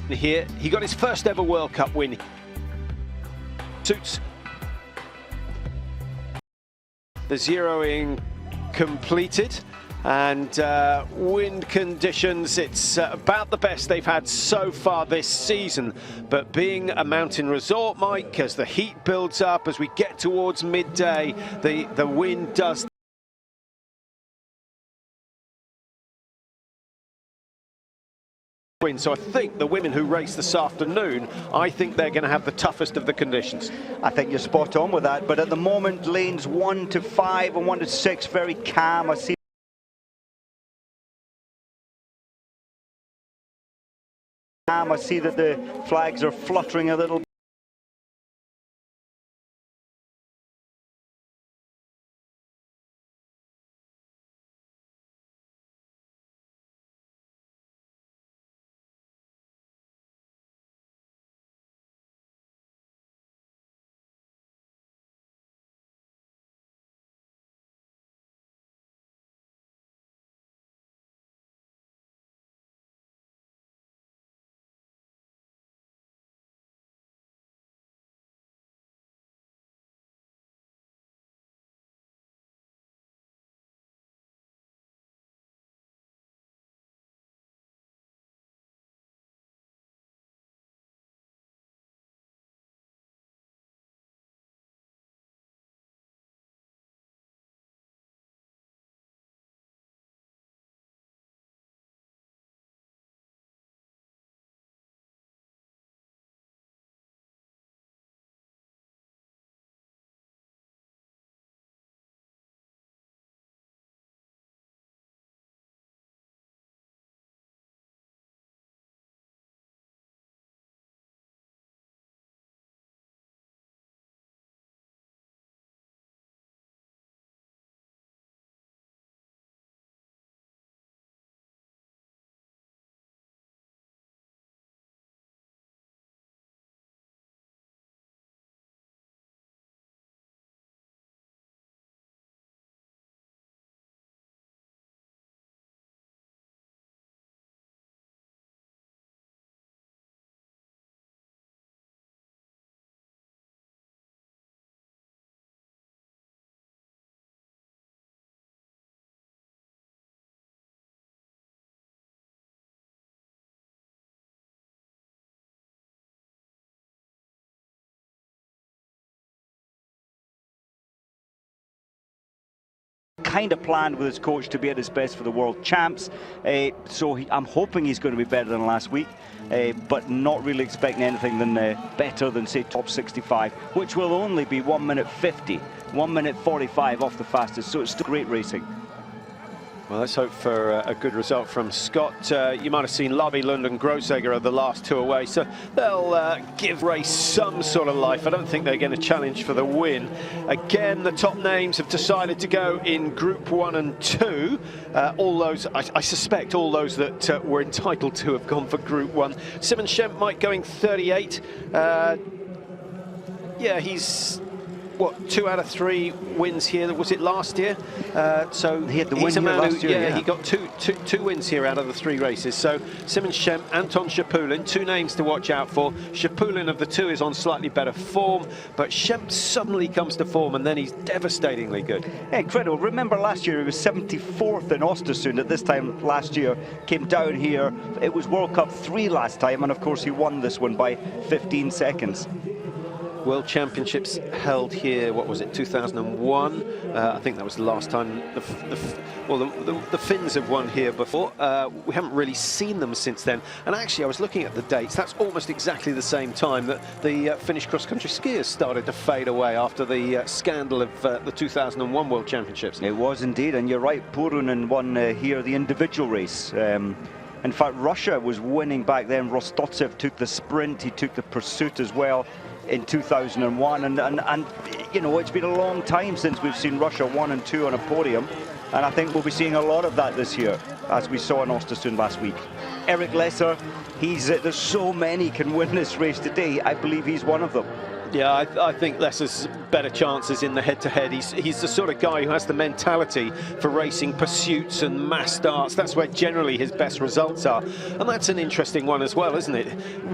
Here, he got his first ever World Cup win. Suits the zeroing completed, and wind conditions, it's about the best they've had so far this season. But being a mountain resort, Mike, as the heat builds up, as we get towards midday, the wind does. So I think the women who race this afternoon, I think they're going to have the toughest of the conditions. I think you're spot on with that, but at the moment lanes 1 to 5 and 1 to 6 very calm. I see that the flags are fluttering a little. Kind of planned with his coach to be at his best for the World Champs, so I'm hoping he's going to be better than last week, but not really expecting anything than better than, say, top 65, which will only be 1 minute 50, 1 minute 45 off the fastest, so it's still great racing. Well, let's hope for a good result from Scott. You might have seen Lavi Lund and Grosegger are the last two away, so they'll give race some sort of life. I don't think they're going to challenge for the win. Again, the top names have decided to go in Group 1 and 2. All those, I suspect all those that were entitled to have gone for Group 1. Simon Schemp might going 38. Yeah, he's what, 2 out of 3 wins here. Was it last year? So he had the he's win a man last year. yeah, he got two wins here out of the 3 races. So Simon Schempp, Anton Shapulin, 2 names to watch out for. Shapulin of the 2 is on slightly better form, but Schempp suddenly comes to form and then he's devastatingly good. Yeah, incredible. Remember last year he was 74th in Östersund at this time last year. Came down here. It was World Cup 3 last time, and of course he won this one by 15 seconds. World Championships held here, what was it, 2001? I think that was the last time the Finns have won here before. We haven't really seen them since then. And actually, I was looking at the dates. That's almost exactly the same time that the Finnish cross-country skiers started to fade away after the scandal of the 2001 World Championships. It was indeed, and you're right, Porunen won here the individual race. In fact, Russia was winning back then. Rostotsev took the sprint, he took the pursuit as well in 2001, and you know, it's been a long time since we've seen Russia 1 and 2 on a podium, and I think we'll be seeing a lot of that this year, as we saw in Östersund last week. Eric Lesser, there's so many can win this race today. I believe he's one of them. Yeah, I think Lesser's better chances in the head-to-head. He's the sort of guy who has the mentality for racing pursuits and mass starts. That's where generally his best results are. And that's an interesting one as well, isn't it?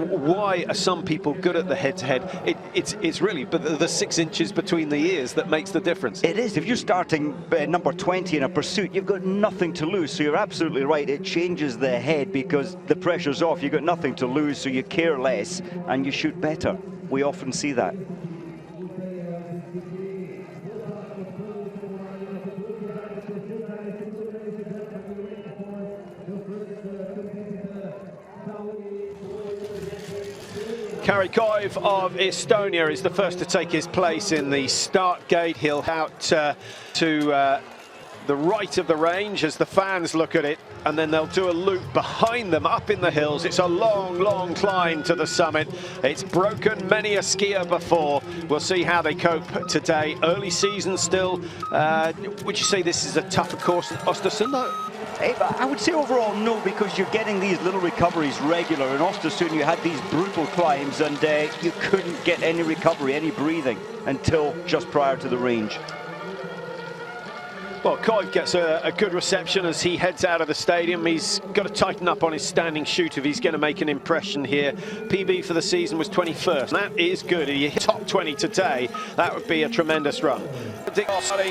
Why are some people good at the head-to-head? It's really the 6 inches between the ears that makes the difference. It is. If you're starting number 20 in a pursuit, you've got nothing to lose. So you're absolutely right. It changes the head because the pressure's off. You've got nothing to lose, so you care less and you shoot better. We often see that. Karikov of Estonia is the first to take his place in the start gate. He'll out to the right of the range as the fans look at it, and then they'll do a loop behind them up in the hills. It's a long, long climb to the summit. It's broken many a skier before. We'll see how they cope today. Early season still. Would you say this is a tougher course than Östersund? I would say overall no, because you're getting these little recoveries regular. In Östersund you had these brutal climbs and you couldn't get any recovery, any breathing until just prior to the range. Well, Koiv gets a good reception as he heads out of the stadium. He's got to tighten up on his standing shoot if he's going to make an impression here. PB for the season was 21st. That is good. If you hit top 20 today, that would be a tremendous run.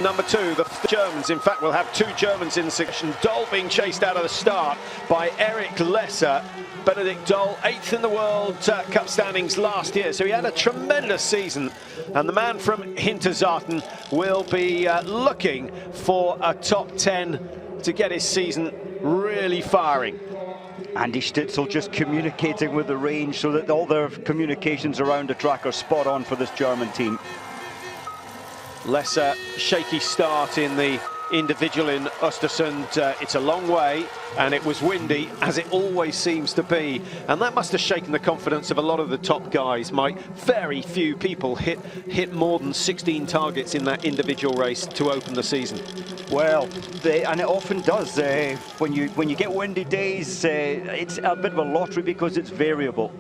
Number 2, the Germans. In fact, we'll have 2 Germans in the section. Doll being chased out of the start by Eric Lesser. Benedikt Doll, 8th in the World Cup standings last year, so he had a tremendous season. And the man from Hinterzarten will be looking for a top 10 to get his season really firing. Andy Stitzel just communicating with the range so that all their communications around the track are spot on for this German team. Lesser shaky start in the individual in Östersund. It's a long way and it was windy, as it always seems to be, and that must have shaken the confidence of a lot of the top guys, Mike. Very few people hit more than 16 targets in that individual race to open the season. Well, and it often does. When you get windy days, it's a bit of a lottery because it's variable.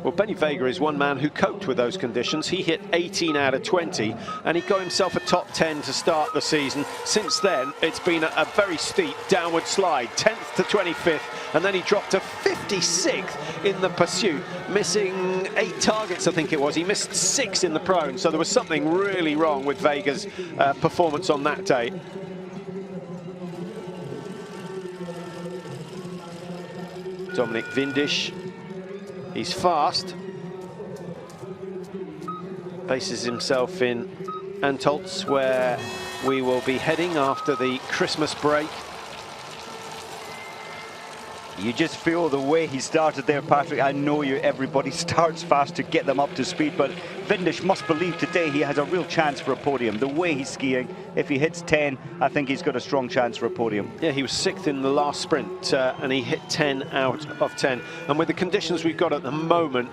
Well, Benny Vega is one man who coped with those conditions. He hit 18 out of 20 and he got himself a top 10 to start the season. Since then, it's been a very steep downward slide, 10th to 25th, and then he dropped to 56th in the pursuit, missing 8 targets, I think it was. He missed 6 in the prone, so there was something really wrong with Vega's performance on that day. Dominic Vindisch. He's fast, bases himself in Antolz, where we will be heading after the Christmas break. You just feel the way he started there, Patrick. I know everybody starts fast to get them up to speed, but Vindisch must believe today he has a real chance for a podium. The way he's skiing, if he hits 10, I think he's got a strong chance for a podium. Yeah, he was 6th in the last sprint and he hit 10 out of 10. And with the conditions we've got at the moment,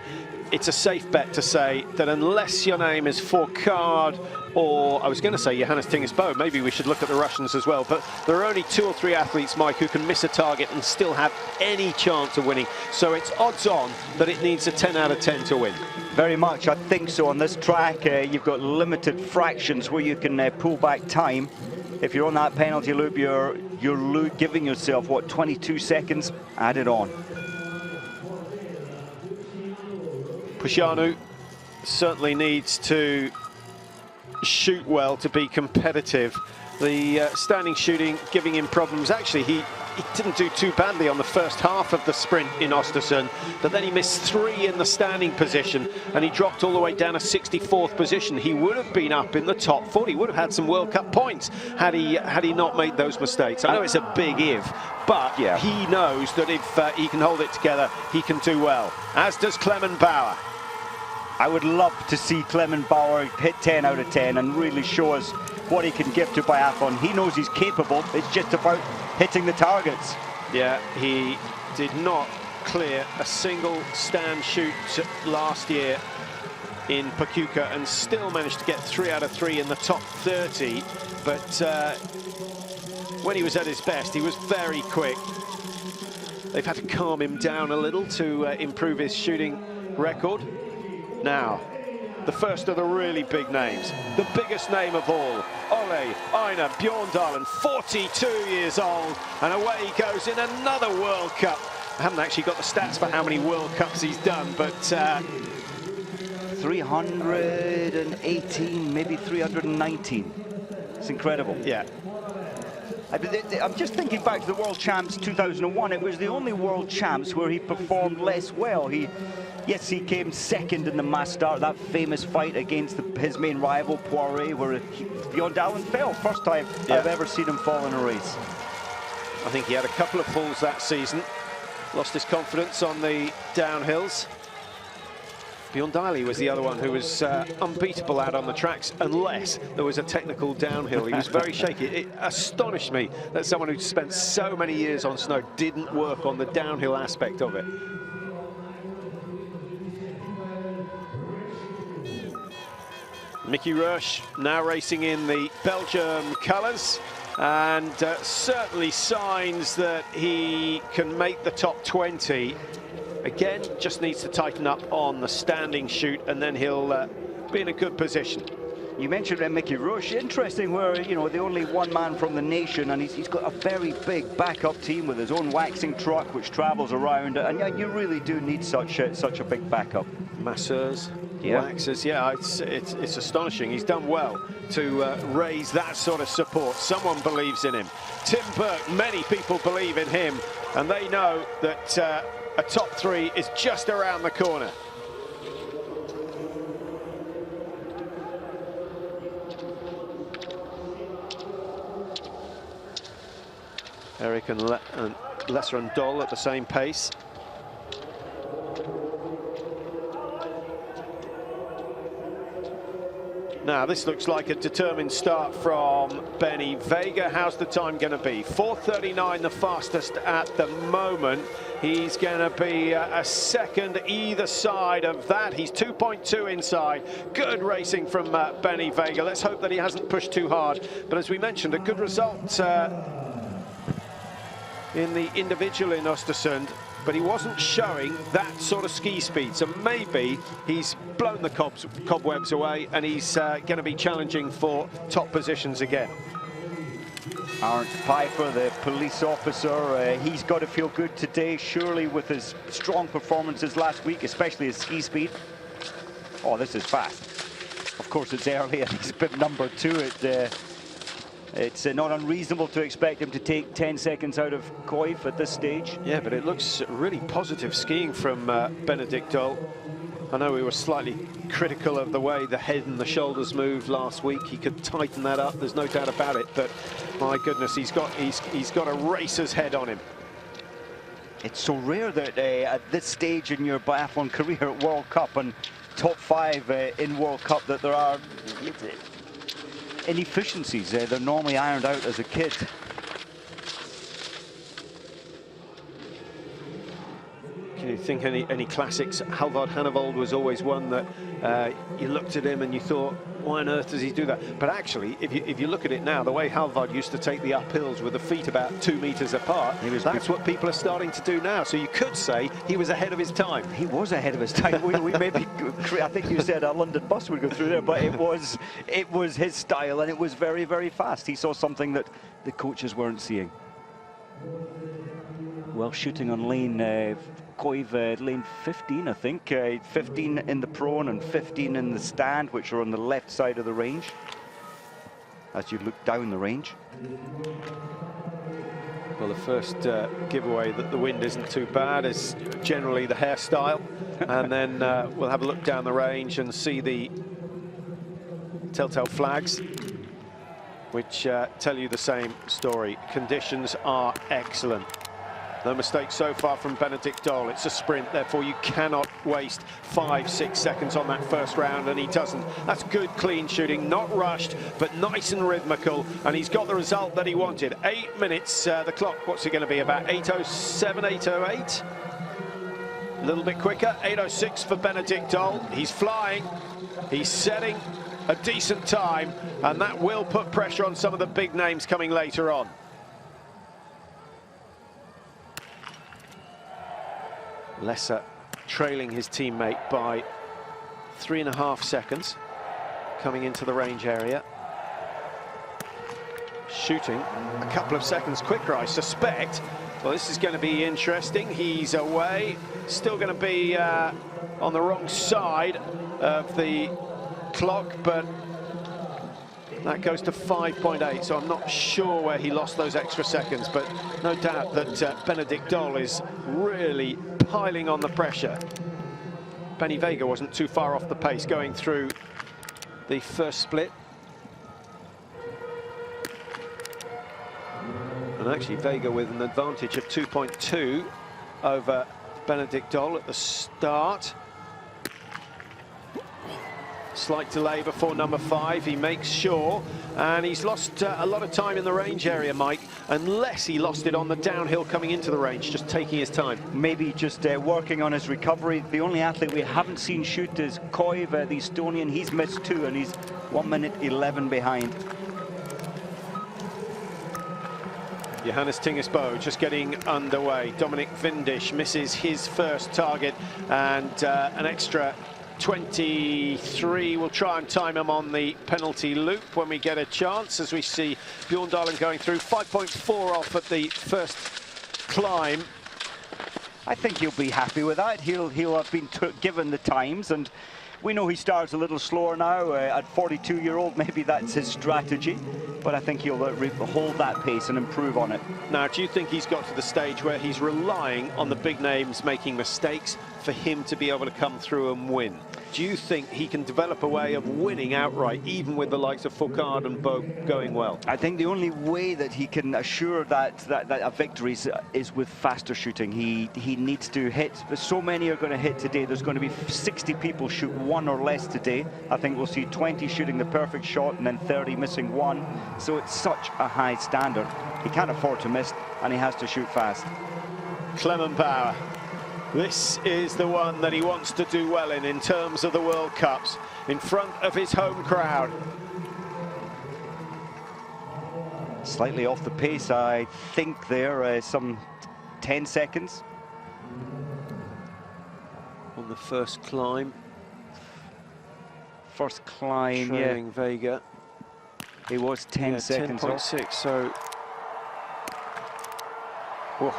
it's a safe bet to say that unless your name is Fourcade or, I was going to say Johannes Boe, maybe we should look at the Russians as well, but there are only 2 or 3 athletes, Mike, who can miss a target and still have any chance of winning. So it's odds on that it needs a 10 out of 10 to win. Very much, I think so. On this track, you've got limited fractions where you can pull back time. If you're on that penalty loop, you're giving yourself, what, 22 seconds added on. Pokljuka certainly needs to shoot well to be competitive. The standing shooting giving him problems. Actually, he didn't do too badly on the first half of the sprint in Östersund, but then he missed 3 in the standing position and he dropped all the way down to 64th position. He would have been up in the top 40, would have had some World Cup points had he not made those mistakes. I know it's a big if, but yeah, he knows that if he can hold it together, he can do well, as does Clement Bauer. I would love to see Clement Bauer hit 10 out of 10 and really show us what he can give to biathlon. He knows he's capable. It's just about hitting the targets. Yeah, he did not clear a single stand shoot last year in Pokljuka and still managed to get 3 out of 3 in the top 30. But when he was at his best, he was very quick. They've had to calm him down a little to improve his shooting record. Now, the first of the really big names, the biggest name of all, Ole Einar Bjørndalen, 42 years old, and away he goes in another World Cup. I haven't actually got the stats for how many World Cups he's done, but 318, maybe 319. It's incredible. Yeah. I'm just thinking back to the World Champs 2001. It was the only World Champs where he performed less well. Yes, he came second in the mass start, that famous fight against his main rival, Poiré, where Bjørndalen fell. First time I've ever seen him fall in a race. I think he had a couple of falls that season. Lost his confidence on the downhills. Bjørndalen was the other one who was unbeatable out on the tracks unless there was a technical downhill. He was very shaky. It astonished me that someone who'd spent so many years on snow didn't work on the downhill aspect of it. Mickey Roche now racing in the Belgium colours, and certainly signs that he can make the top 20. Again, just needs to tighten up on the standing shoot, and then he'll be in a good position. You mentioned Mickey Roche. Interesting where, you know, the only one man from the nation, and he's got a very big backup team with his own waxing truck which travels around, and yeah, you really do need such a big backup. Masseurs, waxers, yeah, it's astonishing. He's done well to raise that sort of support. Someone believes in him. Tim Burke, many people believe in him, and they know that a top 3 is just around the corner. Eric and Lesser and Doll at the same pace. Now, this looks like a determined start from Benny Vega. How's the time going to be? 4:39, the fastest at the moment. He's going to be a second either side of that. He's 2.2 inside. Good racing from Benny Vega. Let's hope that he hasn't pushed too hard. But as we mentioned, a good result in the individual in Östersund, but he wasn't showing that sort of ski speed. So maybe he's blown the cobwebs away and he's going to be challenging for top positions again. Arndt Pfeiffer, the police officer, he's got to feel good today, surely, with his strong performances last week, especially his ski speed. Oh, this is fast. Of course, it's early and he's bib number 2. It's not unreasonable to expect him to take 10 seconds out of Koif at this stage. Yeah, but it looks really positive skiing from Benedikt Doll. I know we were slightly critical of the way the head and the shoulders moved last week. He could tighten that up, there's no doubt about it, but my goodness, he's got a racer's head on him. It's so rare that at this stage in your biathlon career at World Cup and top 5 in World Cup that there are inefficiencies. They're normally ironed out as a kid. Okay, think any classics? Halvard Hannevold was always one that you looked at him and you thought, why on earth does he do that? But actually, if you look at it now, the way Halvard used to take the uphills with the feet about 2 meters apart, that's what people are starting to do now. So you could say he was ahead of his time. He was ahead of his time. we maybe, I think you said a London bus would go through there, but it was his style, and it was very, very fast. He saw something that the coaches weren't seeing. Well, shooting on lane Koiv, lane 15, I think. 15 in the prone and 15 in the stand, which are on the left side of the range, as you look down the range. Well, the first giveaway that the wind isn't too bad is generally the hairstyle. And then we'll have a look down the range and see the telltale flags, which tell you the same story. Conditions are excellent. No mistakes so far from Benedikt Doll. It's a sprint, therefore you cannot waste 5-6 seconds on that first round, and he doesn't. That's good, clean shooting, not rushed, but nice and rhythmical, and he's got the result that he wanted. 8 minutes, the clock, what's it going to be, about 8:07, 8:08? A little bit quicker, 8:06 for Benedikt Doll. He's flying, he's setting a decent time, and that will put pressure on some of the big names coming later on. Lesser trailing his teammate by 3.5 seconds, coming into the range area. Shooting a couple of seconds quicker, I suspect. Well, this is going to be interesting. He's away, still going to be on the wrong side of the clock, but that goes to 5.8, so I'm not sure where he lost those extra seconds, but no doubt that Benedikt Doll is really piling on the pressure. Benny Vega wasn't too far off the pace going through the first split. And actually Vega with an advantage of 2.2 over Benedikt Doll at the start. Slight delay before number 5, he makes sure, and he's lost a lot of time in the range area, Mike, unless he lost it on the downhill coming into the range, just taking his time. Maybe just working on his recovery. The only athlete we haven't seen shoot is Koiv, the Estonian. He's missed 2, and he's 1:11 behind. Johannes Boe just getting underway. Dominic Vindish misses his first target, and an extra 23. We'll try and time him on the penalty loop when we get a chance, as we see Bjorndalen going through 5.4 off at the first climb. I think he'll be happy with that. He'll have been given the times, and we know he starts a little slower now. At 42-year-old, maybe that's his strategy, but I think he'll hold that pace and improve on it. Now, do you think he's got to the stage where he's relying on the big names making mistakes for him to be able to come through and win? Do you think he can develop a way of winning outright, even with the likes of Fourcade and Boe going well? I think the only way that he can assure that a victory is with faster shooting. He needs to hit. So many are going to hit today. There's going to be 60 people shoot 1 or less today. I think we'll see 20 shooting the perfect shot and then 30 missing 1. So it's such a high standard. He can't afford to miss, and he has to shoot fast. Clement Bauer. This is the one that he wants to do well in terms of the World Cups, in front of his home crowd. Slightly off the pace, I think there, some 10 seconds. On the first climb. First climb, trailing yeah. Vega. It was 10 seconds off. 10.6, so... Whoa.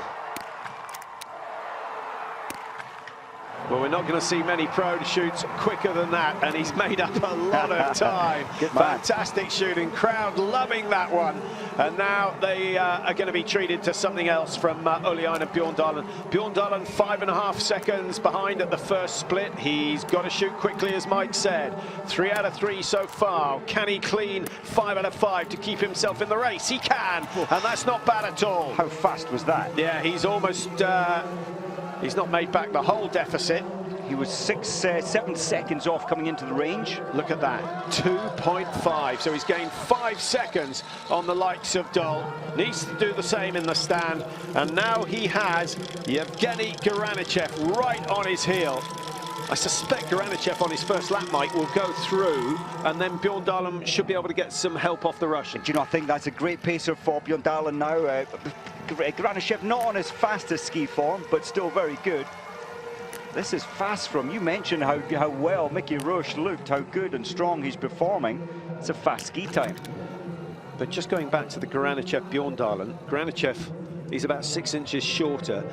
Well, we're not going to see many pro shoots quicker than that, and he's made up a lot of time. Fantastic shooting, crowd loving that one. And now they are going to be treated to something else from Uliana Bjorndalen. Bjorndalen 5.5 seconds behind at the first split. He's got to shoot quickly, as Mike said. 3 out of 3 so far. Can he clean 5 out of 5 to keep himself in the race? He can, and that's not bad at all. How fast was that? Yeah, he's almost... he's not made back the whole deficit, He was 7 seconds off coming into the range. Look at that, 2.5. So he's gained 5 seconds on the likes of Dole. Needs to do the same in the stand. And now he has Yevgeny Garanichev right on his heel. I suspect Garanichev on his first lap, Mike, will go through, and then Bjorn Dahlem should be able to get some help off the Russian. Do you know, I think that's a great pacer for Bjorn Dahlem now. Garanichev not on his fastest ski form, but still very good. This is fast from, you mentioned how well Mickey Roche looked, how good and strong he's performing. It's a fast ski time. But just going back to the Garanichev Bjorn Dahlem, Garanichev, he's about 6 inches shorter.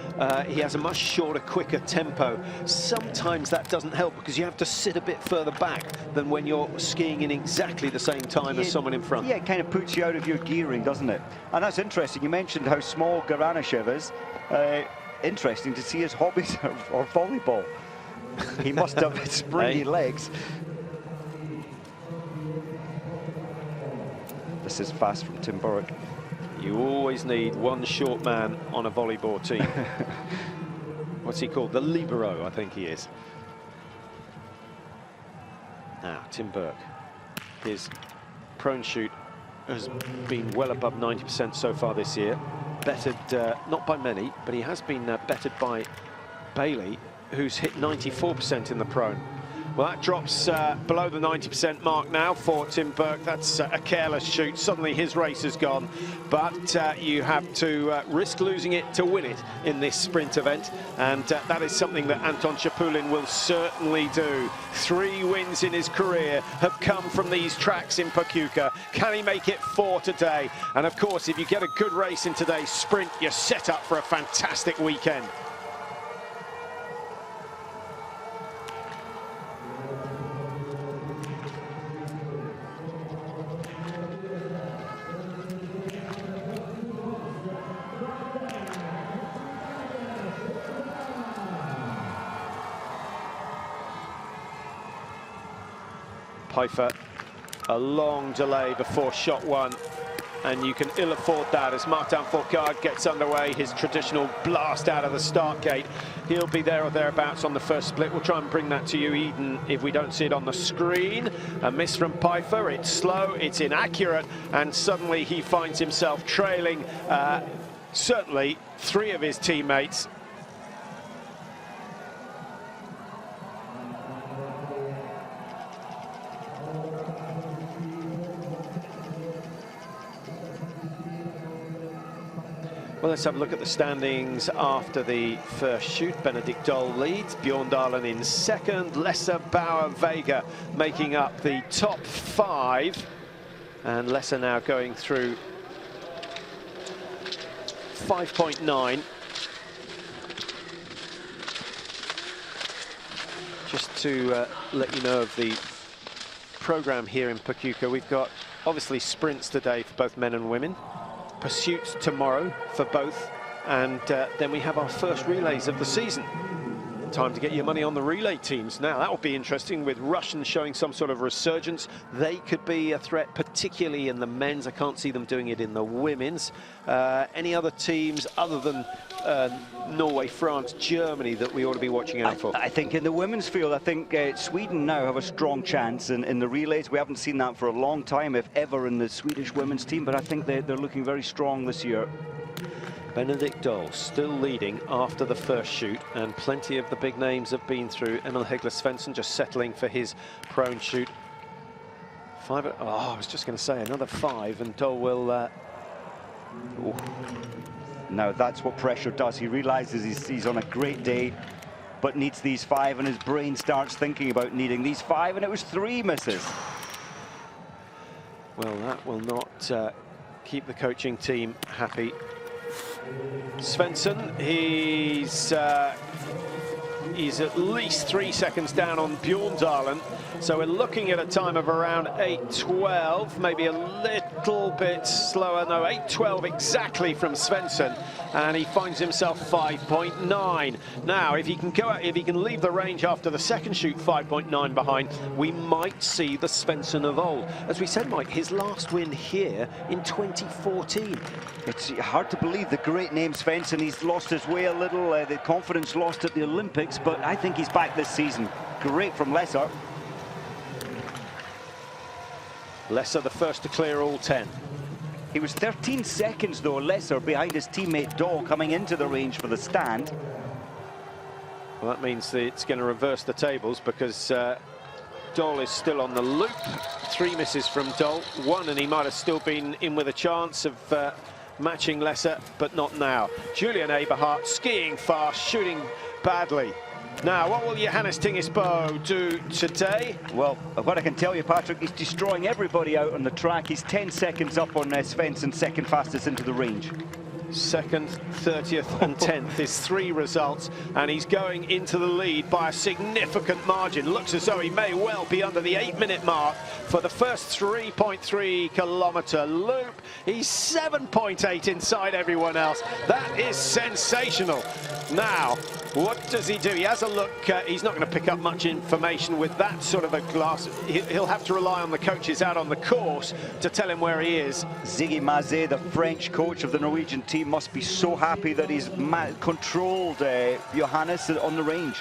He has a much shorter, quicker tempo. Sometimes that doesn't help because you have to sit a bit further back than when you're skiing in exactly the same time as someone in front. Yeah, it kind of puts you out of your gearing, doesn't it? And that's interesting. You mentioned how small Garanichev is. Interesting to see his hobbies are volleyball. He must have springy legs. This is fast from Tim Burke. You always need one short man on a volleyball team. What's he called? The libero, I think he is. Now, Tim Burke. His prone shoot has been well above 90% so far this year. Bettered, not by many, but he has been bettered by Bailey, who's hit 94% in the prone. Well, that drops below the 90% mark now for Tim Burke. That's a careless shoot. Suddenly his race is gone. But you have to risk losing it to win it in this sprint event. And that is something that Anton Chapulin will certainly do. 3 wins in his career have come from these tracks in Pokljuka. Can he make it 4 today? And of course, if you get a good race in today's sprint, you're set up for a fantastic weekend. Pfeiffer, a long delay before shot 1, and you can ill afford that as Martin Fourcade gets underway, his traditional blast out of the start gate. He'll be there or thereabouts on the first split. We'll try and bring that to you, Eden, if we don't see it on the screen. A miss from Pfeiffer, it's slow, it's inaccurate, and suddenly he finds himself trailing certainly 3 of his teammates. Well, let's have a look at the standings after the first shoot. Benedikt Dole leads, Bjorn Dahlem in second, Lesser, Bauer, Vega making up the top 5. And Lesser now going through 5.9. Just to let you know of the program here in Pokljuka, we've got obviously sprints today for both men and women. Pursuits tomorrow for both, and then we have our first relays of the season. Time to get your money on the relay teams. Now that will be interesting, with Russians showing some sort of resurgence. They could be a threat, particularly in the men's. I can't see them doing it in the women's. Any other teams other than Norway, France, Germany that we ought to be watching out for? I think in the women's field, I think Sweden now have a strong chance in the relays. We haven't seen that for a long time, if ever, in the Swedish women's team, but I think they're looking very strong this year. Benedikt Dole still leading after the first shoot, and plenty of the big names have been through. Emil Hegler Svensson just settling for his prone shoot. 5, oh, I was just going to say another 5, and Dole will... Now that's what pressure does. He realizes he's on a great day, but needs these 5, and his brain starts thinking about needing these 5, and it was 3 misses. Well, that will not keep the coaching team happy. Svensson, he's at least 3 seconds down on Bjorn Dahlem, so we're looking at a time of around 8:12, maybe a little bit slower. No, 8:12 exactly from Svensson, and he finds himself 5.9. Now, if he can leave the range after the second shoot 5.9 behind, we might see the Svensson of old. As we said, Mike, his last win here in 2014. It's hard to believe, the great name Svensson. He's lost his way a little, the confidence lost at the Olympics, but but I think he's back this season. Great from Lesser. Lesser the first to clear all 10. He was 13 seconds, though, Lesser, behind his teammate Dora coming into the range for the stand. Well, that means that it's going to reverse the tables because Dole is still on the loop. 3 misses from Dole, 1, and he might have still been in with a chance of matching Lesser, but not now. Julian Eberhardt skiing fast, shooting badly. Now, what will Johannes Boe do today? Well, what I can tell you, Patrick, he's destroying everybody out on the track. He's 10 seconds up on Svensson, second fastest into the range. Second, 30th and 10th is 3 results, and he's going into the lead by a significant margin. Looks as though he may well be under the 8-minute mark for the first 3.3 kilometre loop. He's 7.8 inside everyone else. That is sensational. Now, what does he do? He has a look. He's not going to pick up much information with that sort of a glass. He'll have to rely on the coaches out on the course to tell him where he is. Ziggy Mazet, the French coach of the Norwegian team, must be so happy that he's controlled Johannes on the range.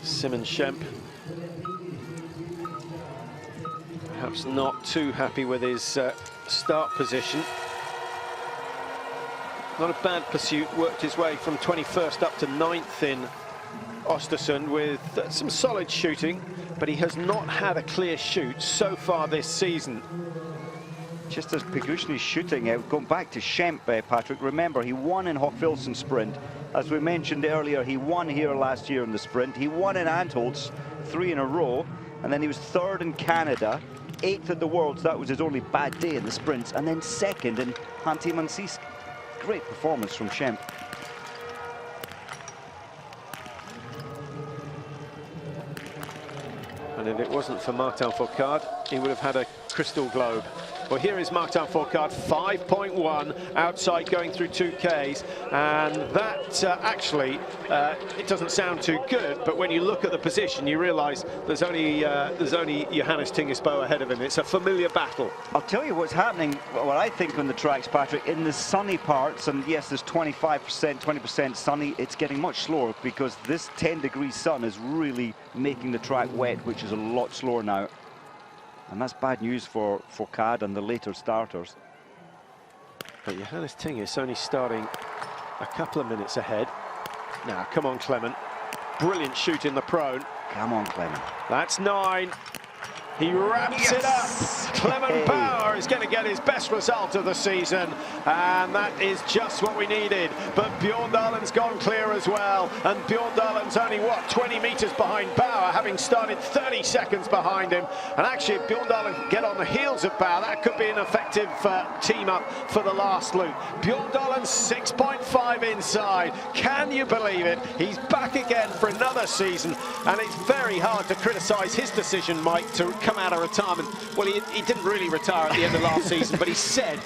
Simon Schemp, perhaps not too happy with his start position. Not a bad pursuit, worked his way from 21st up to 9th in Östersund with some solid shooting, but he has not had a clear shoot so far this season. Just as Pokljuka's shooting, going back to Schemp, Patrick, remember he won in Hochfilzen sprint. As we mentioned earlier, he won here last year in the sprint. He won in Antholz 3 in a row, and then he was 3rd in Canada, 8th at the Worlds. That was his only bad day in the sprints, and then 2nd in Hanti-Mansisk. Great performance from Schemp. And if it wasn't for Martin Fourcade, he would have had a crystal globe. Well, here is Martin Fourcade, 5.1 outside going through 2Ks, and that actually, it doesn't sound too good, but when you look at the position, you realise there's only Johannes Boe ahead of him. It's a familiar battle. I'll tell you what's happening, what I think on the tracks, Patrick, in the sunny parts, and yes, there's 25%, 20% sunny, it's getting much slower because this 10-degree sun is really making the track wet, which is a lot slower now. And that's bad news for Fourcade and the later starters. But Johannes is only starting a couple of minutes ahead. Now, come on, Clement. Brilliant shoot in the prone. Come on, Clement. That's 9. He wraps it up. Clement Bauer is going to get his best result of the season, and that is just what we needed. But Bjorndal's gone clear as well, and Bjorndal's only, what, 20 metres behind Bauer, having started 30 seconds behind him. And actually, if Bjorndal can get on the heels of Bauer, that could be an effective team-up for the last loop. Bjorndal's 6.5 inside. Can you believe it? He's back again for another season, and it's very hard to criticise his decision, Mike, to come out of retirement. Well, he didn't really retire at the end of last season, but he said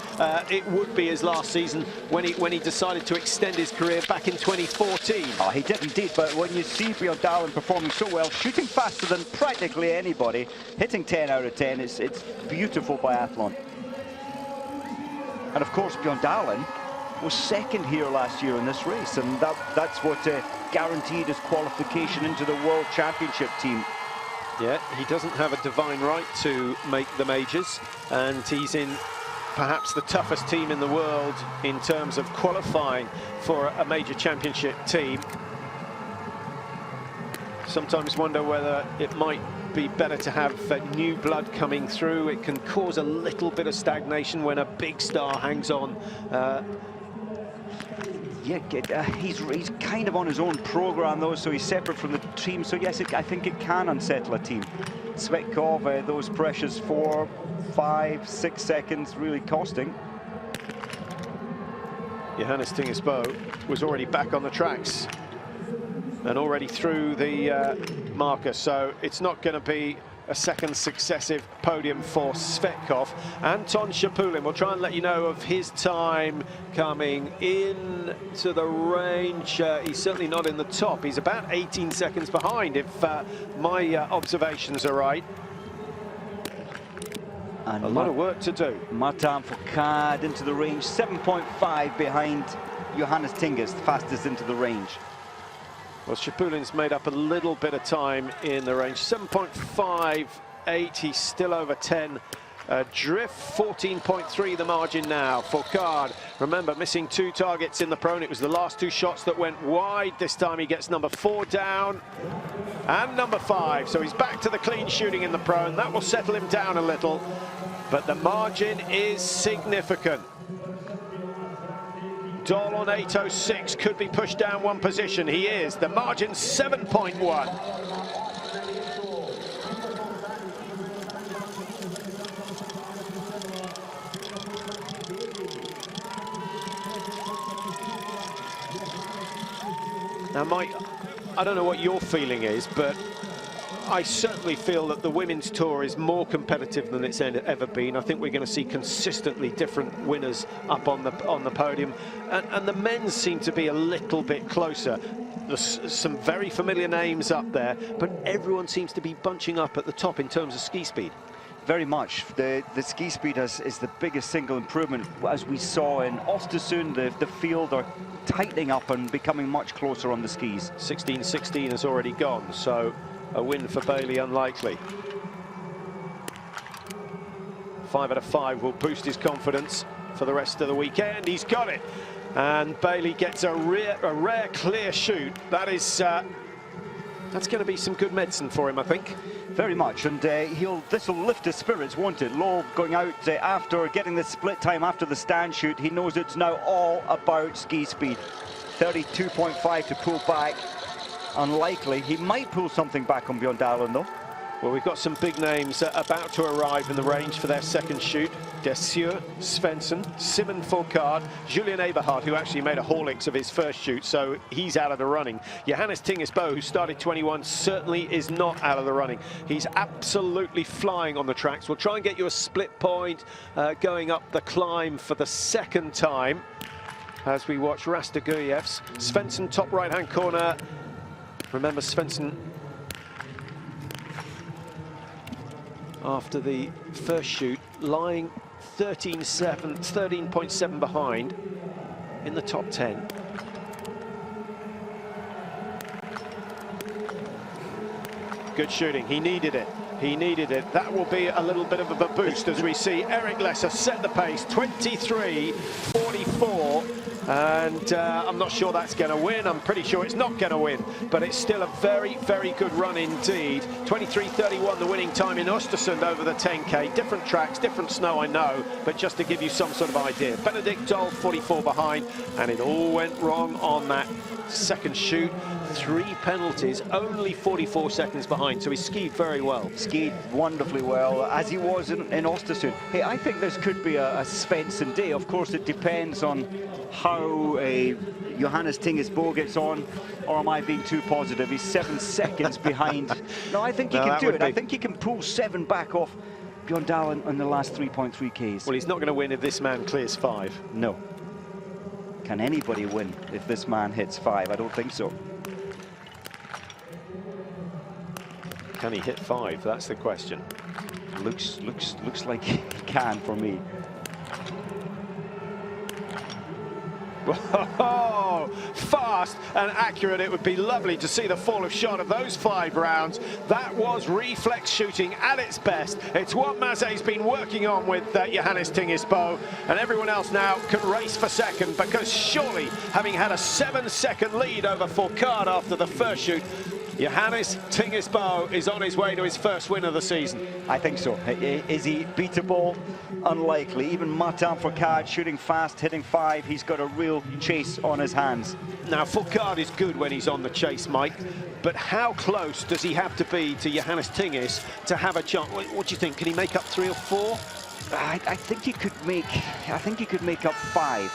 it would be his last season when he decided to extend his career back in 2014. Oh, he did indeed, but when you see Bjorndalen performing so well, shooting faster than practically anybody, hitting 10 out of 10, it's beautiful biathlon. And of course, Bjorndalen was 2nd here last year in this race, and that's what guaranteed his qualification into the World Championship team. Yeah, he doesn't have a divine right to make the majors, and he's in perhaps the toughest team in the world in terms of qualifying for a major championship team. Sometimes wonder whether it might be better to have new blood coming through. It can cause a little bit of stagnation when a big star hangs on. Yeah, he's kind of on his own program though, so he's separate from the team. So yes, I think it can unsettle a team. Svetkov, those pressures 4, 5, 6 seconds really costing. Johannes Boe was already back on the tracks and already through the marker, so it's not going to be a second successive podium for Svetkov. Anton Shapulin, we'll try and let you know of his time coming in to the range. He's certainly not in the top. He's about 18 seconds behind, if my observations are right. And a lot of work to do. Martin Fourcade into the range, 7.5 behind Johannes Tingis, fastest into the range. Well, Shapulin's made up a little bit of time in the range. 7.58, he's still over 10. Drift 14.3 the margin now. Fourcade, remember, missing 2 targets in the prone. It was the last 2 shots that went wide. This time he gets number 4 down and number 5. So he's back to the clean shooting in the prone. That will settle him down a little, but the margin is significant. Doll on 8.06 could be pushed down 1 position. He is. The margin's 7.1. Now, Mike, I don't know what your feeling is, but I certainly feel that the women's tour is more competitive than it's ever been. I think we're going to see consistently different winners up on the podium, and the men's seem to be a little bit closer. There's some very familiar names up there, but everyone seems to be bunching up at the top in terms of ski speed. Very much. The ski speed is the biggest single improvement. As we saw in Östersund, the field are tightening up and becoming much closer on the skis. 16.16 has already gone, so a win for Bailey unlikely. 5 out of 5 will boost his confidence for the rest of the weekend. He's got it, and Bailey gets a rare clear shoot. That is that's going to be some good medicine for him, I think. Very much, and this will lift his spirits, won't it? Lowe going out after getting the split time after the stand shoot. He knows it's now all about ski speed. 32.5 to pull back. Unlikely. He might pull something back on Bjørndalen, though. Well, we've got some big names about to arrive in the range for their second shoot. Dessieux, Svensson, Simon Fourcade, Julian Eberhardt, who actually made a Horlicks of his first shoot, so he's out of the running. Johannes Boe, who started 21, certainly is not out of the running. He's absolutely flying on the tracks. We'll try and get you a split point going up the climb for the second time as we watch Rastaguyev's. Svensson, top right-hand corner. Remember, Svensson, after the first shoot, lying 13.7 behind in the top 10. Good shooting. He needed it. He needed it. That will be a little bit of a boost as we see Eric Lesser set the pace, 23.44. And I'm not sure that's going to win. I'm pretty sure it's not going to win, but it's still a very, very good run indeed. 23.31 the winning time in Östersund over the 10K. Different tracks, different snow, I know, but just to give you some sort of idea. Benedict Doll 44 behind, and it all went wrong on that second shoot. 3 penalties, only 44 seconds behind, so he skied very well. Skied wonderfully well, as he was in Östersund. Hey, I think this could be a Svensson day. Of course, it depends on how Johannes Boe gets on, or am I being too positive? He's 7 seconds behind. No, I think he can do it. I think he can pull 7 back off Bjørndalen on the last 3.3 Ks. Well, he's not going to win if this man clears 5. No. Can anybody win if this man hits 5? I don't think so. Can he hit 5? That's the question. Looks like he can for me. Oh, fast and accurate. It would be lovely to see the fall of shot of those 5 rounds. That was reflex shooting at its best. It's what Mazé's been working on with Johannes Boe, and everyone else now can race for second, because surely, having had a 7-second lead over Fourcade after the first shoot, Johannes Boe is on his way to his first win of the season. I think so. Is he beatable? Unlikely. Even Martin Fourcade shooting fast, hitting 5. He's got a real chase on his hands. Now, Fourcade is good when he's on the chase, Mike, but how close does he have to be to Johannes to have a chance? What do you think? Can he make up 3 or 4? I think he could make up 5.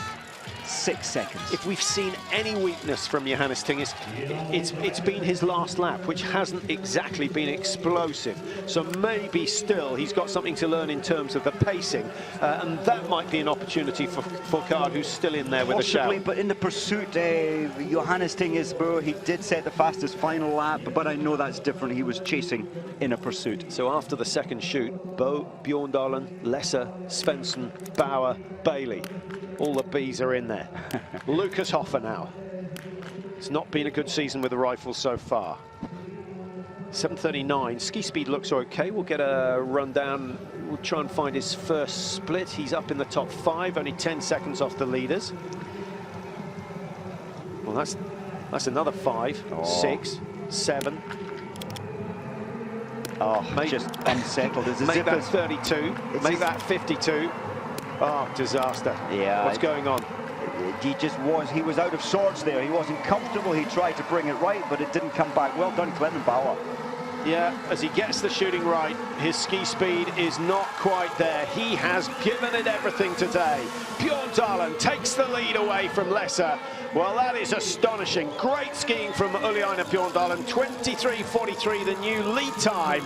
6 seconds. If we've seen any weakness from Johannes it's been his last lap, which hasn't exactly been explosive. So maybe still he's got something to learn in terms of the pacing, and that might be an opportunity for Fourcade, who's still in there with a shout. But in the pursuit, Johannes Boe, he did set the fastest final lap, but I know that's different. He was chasing in a pursuit. So after the second shoot, Boe, Bjørndalen, Lesser, Svensson, Bauer, Bailey. All the bees are in there. Lucas Hoffer now. It's not been a good season with the rifles so far. 7:39. Ski speed looks okay. We'll get a rundown. We'll try and find his first split. He's up in the top 5, only 10 seconds off the leaders. Well, that's another 5, 6, 7. Oh, just unsettled. Make that 32. Make that 52. Oh, disaster. Yeah. What's going on? He was out of sorts there. He wasn't comfortable. He tried to bring it right, but it didn't come back. Well done, Clinton Bauer. Yeah, as he gets the shooting right, his ski speed is not quite there. He has given it everything today. Bjorn Dahlen takes the lead away from Lesser. Well, that is astonishing. Great skiing from Uliana Bjorn Dahlen. 23:43, the new lead time.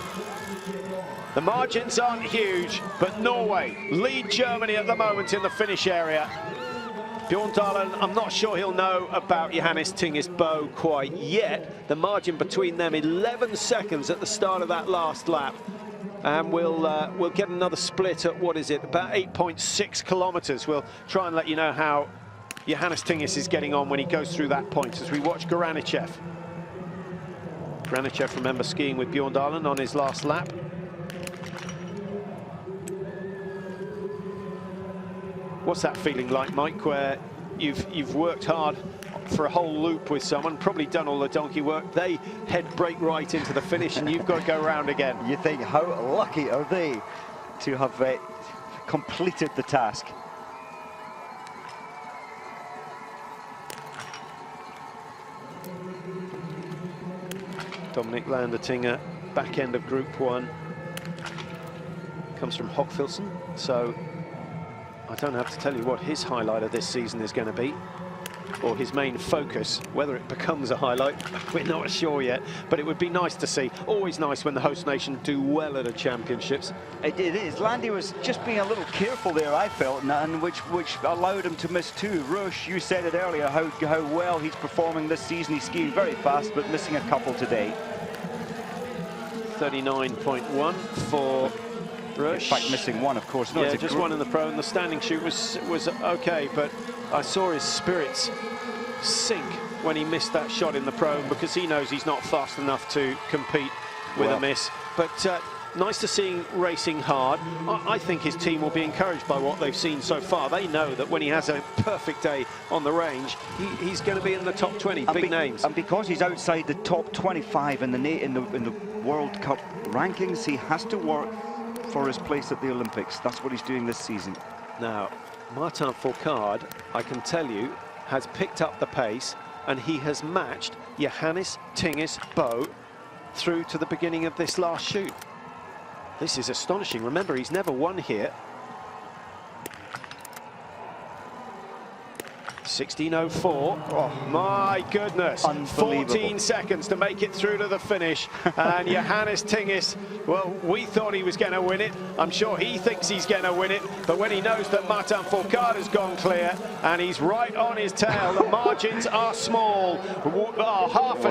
The margins aren't huge, but Norway lead Germany at the moment in the finish area. Bjorn Dahlen, I'm not sure he'll know about Johannes Boe quite yet. The margin between them, 11 seconds at the start of that last lap. And we'll get another split at, what is it, about 8.6 kilometers. We'll try and let you know how Johannes Tingis is getting on when he goes through that point as we watch Goranichev. Goranichev, remember, skiing with Bjorn Dahlen on his last lap. What's that feeling like, Mike, where you've worked hard for a whole loop with someone, probably done all the donkey work, they head break right into the finish and you've got to go round again? You think, how lucky are they to have completed the task? Dominic Landertinger, back end of Group 1, comes from Hochfilzen, so I don't have to tell you what his highlight of this season is going to be, or his main focus. Whether it becomes a highlight, we're not sure yet, but it would be nice to see. Always nice when the host nation do well at the championships. It is. Landy was just being a little careful there, I felt, and which allowed him to miss 2. Rush, you said it earlier, how well he's performing this season. He's skiing very fast, but missing a couple today. 39.1 for Rush. In fact, missing 1, of course. No, yeah, just 1 in the pro, and the standing shoot was okay, but I saw his spirits sink when he missed that shot in the pro, because he knows he's not fast enough to compete with a miss. But nice to see him racing hard. I think his team will be encouraged by what they've seen so far. They know that when he has a perfect day on the range, he's going to be in the top 20, big names. And because he's outside the top 25 in the World Cup rankings, he has to work for his place at the Olympics. That's what he's doing this season. Now, Martin Fourcade, I can tell you, has picked up the pace, and he has matched Johannes Boe through to the beginning of this last shoot. This is astonishing. Remember, he's never won here. 16:04. Oh my goodness. 14 seconds to make it through to the finish. And Johannes Tingis, well, we thought he was going to win it. I'm sure he thinks he's going to win it. But when he knows that Martin Fourcade has gone clear and he's right on his tail, the margins are small. Oh, half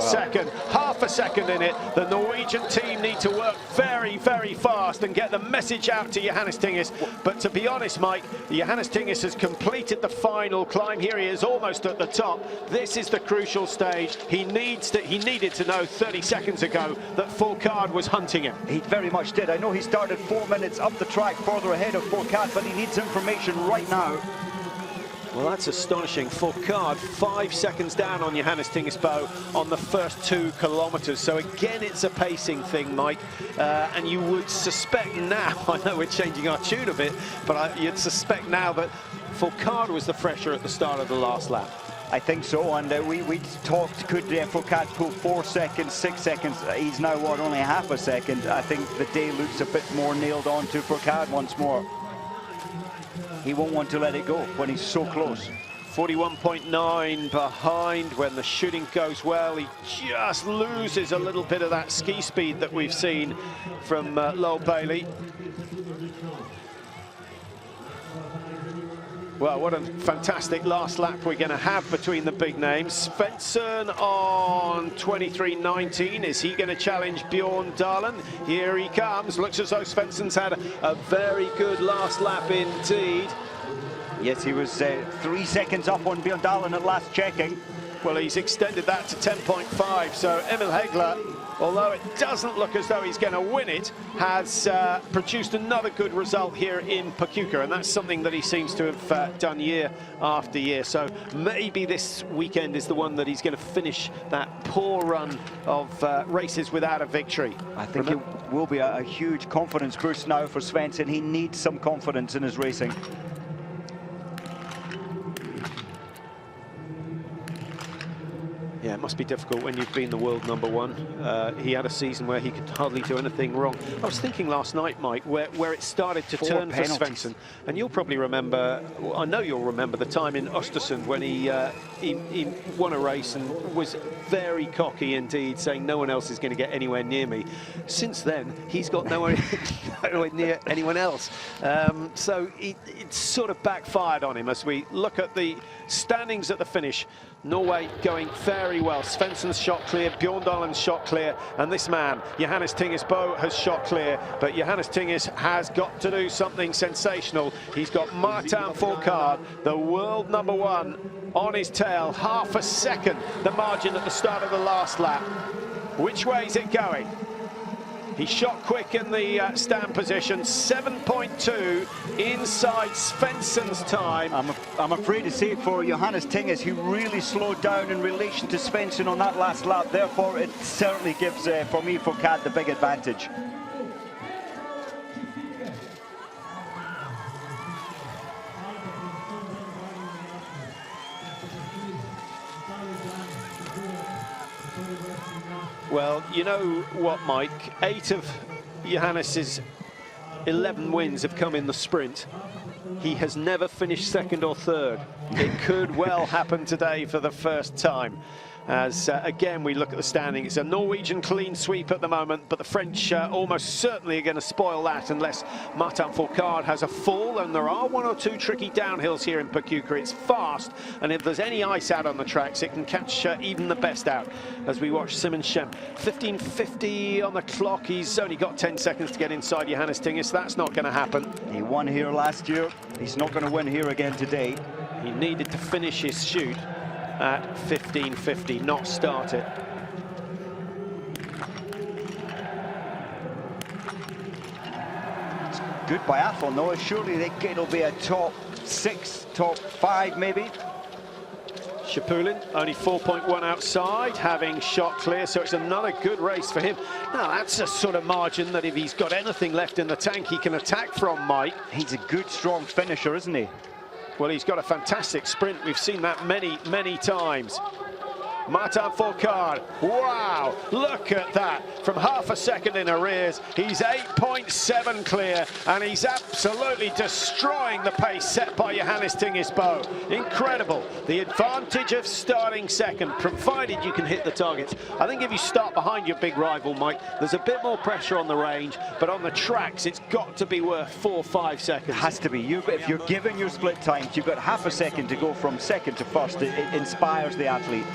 a second in it. The Norwegian team need to work very, very fast and get the message out to Johannes Tingis. But to be honest, Mike, Johannes Tingis has completed the final climb. Here he is, almost at the top. This is the crucial stage. He needed to know 30 seconds ago that Fourcade was hunting him. He very much did. I know he started 4 minutes up the track further ahead of Fourcade, but he needs information right now. Well, that's astonishing. Fourcade 5 seconds down on Johannes Boe on the first 2 kilometers. So again, it's a pacing thing, Mike. And you would suspect now, I know we're changing our tune a bit, but you'd suspect now that Fourcade was the fresher at the start of the last lap. I think so, and we talked, could Fourcade pull 4 seconds, 6 seconds? He's now, what, only half a second. I think the day looks a bit more nailed on to Fourcade once more. He won't want to let it go when he's so close. 41.9 behind. When the shooting goes well, he just loses a little bit of that ski speed that we've seen from Lowell Bailey. Well, what a fantastic last lap we're going to have between the big names. Svensson on 23.19. Is he going to challenge Bjorn Dahlen? Here he comes. Looks as though Svensson's had a very good last lap indeed. Yes, he was 3 seconds up on Biathlon at last checking. Well, he's extended that to 10.5, so Emil Hegler, although it doesn't look as though he's going to win it, has produced another good result here in Pokljuka, and that's something that he seems to have done year after year. So maybe this weekend is the one that he's going to finish that poor run of races without a victory. I think it will be a huge confidence boost now for Svensson. He needs some confidence in his racing. Yeah, it must be difficult when you've been the world #1. He had a season where he could hardly do anything wrong. I was thinking last night, Mike, where it started to turn for Svensson. And you'll probably remember, well, I know you'll remember the time in Östersund when he won a race and was very cocky indeed, saying no one else is going to get anywhere near me. Since then, he's got nowhere near anyone else. So it sort of backfired on him as we look at the standings at the finish. Norway going very well. Svensson's shot clear, Bjorndal's shot clear, and this man, Johannes Boe, has shot clear. But Johannes has got to do something sensational. He's got Martin Fourcade, the world #1, on his tail. Half a second, the margin at the start of the last lap. Which way is it going? He shot quick in the stand position, 7.2 inside Svensson's time. I'm afraid to say for Johannes Tingis, he really slowed down in relation to Svensson on that last lap. Therefore, it certainly gives, for me, Fourcade the big advantage. Well, you know what, Mike? 8 of Johannes's 11 wins have come in the sprint. He has never finished second or third. It could well happen today for the first time. As again we look at the standing, it's a Norwegian clean sweep at the moment, but the French almost certainly are going to spoil that unless Martin Fourcade has a fall, and there are 1 or 2 tricky downhills here in Pokljuka. It's fast, and if there's any ice out on the tracks, it can catch even the best out. As we watch Simon Shem, 15:50 on the clock. He's only got 10 seconds to get inside Johannes Tingis. That's not going to happen. He won here last year. He's not going to win here again today. He needed to finish his shoot at 15:50, not start it. It's good biathlon though. Surely it'll be a top 6, top 5 maybe. Šepulin only 4.1 outside, having shot clear, so it's another good race for him. Now that's a sort of margin that if he's got anything left in the tank, he can attack from, Mike. He's a good, strong finisher, isn't he? Well, he's got a fantastic sprint. We've seen that many times. Martin Fourcade, wow, look at that. From half a second in arrears, he's 8.7 clear, and he's absolutely destroying the pace set by Johannes Boe. Incredible. The advantage of starting second, provided you can hit the targets. I think if you start behind your big rival, Mike, there's a bit more pressure on the range, but on the tracks, it's got to be worth 4 or 5 seconds. It has to be. If you're given your split times, you've got half a second to go from second to first. It inspires the athlete.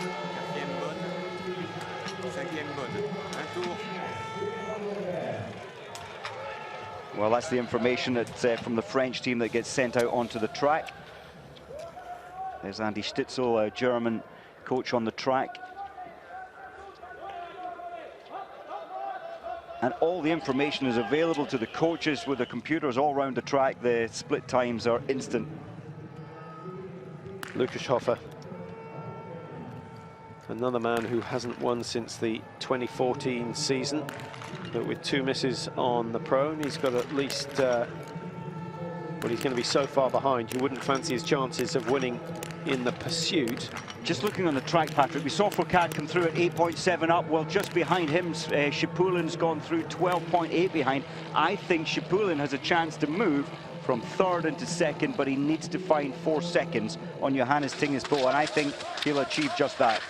Well, that's the information that, from the French team that gets sent out onto the track. There's Andy Stitzel, a German coach on the track. And all the information is available to the coaches with the computers all around the track. The split times are instant. Lucas Hofer, another man who hasn't won since the 2014 season, but with 2 misses on the prone, he's got at least, well, he's going to be so far behind, you wouldn't fancy his chances of winning in the pursuit. Just looking on the track, Patrick, we saw Fourcade come through at 8.7 up. Well, just behind him, Šepulin's gone through 12.8 behind. I think Šepulin has a chance to move from third into second, but he needs to find 4 seconds on Johannes Boe, and I think he'll achieve just that.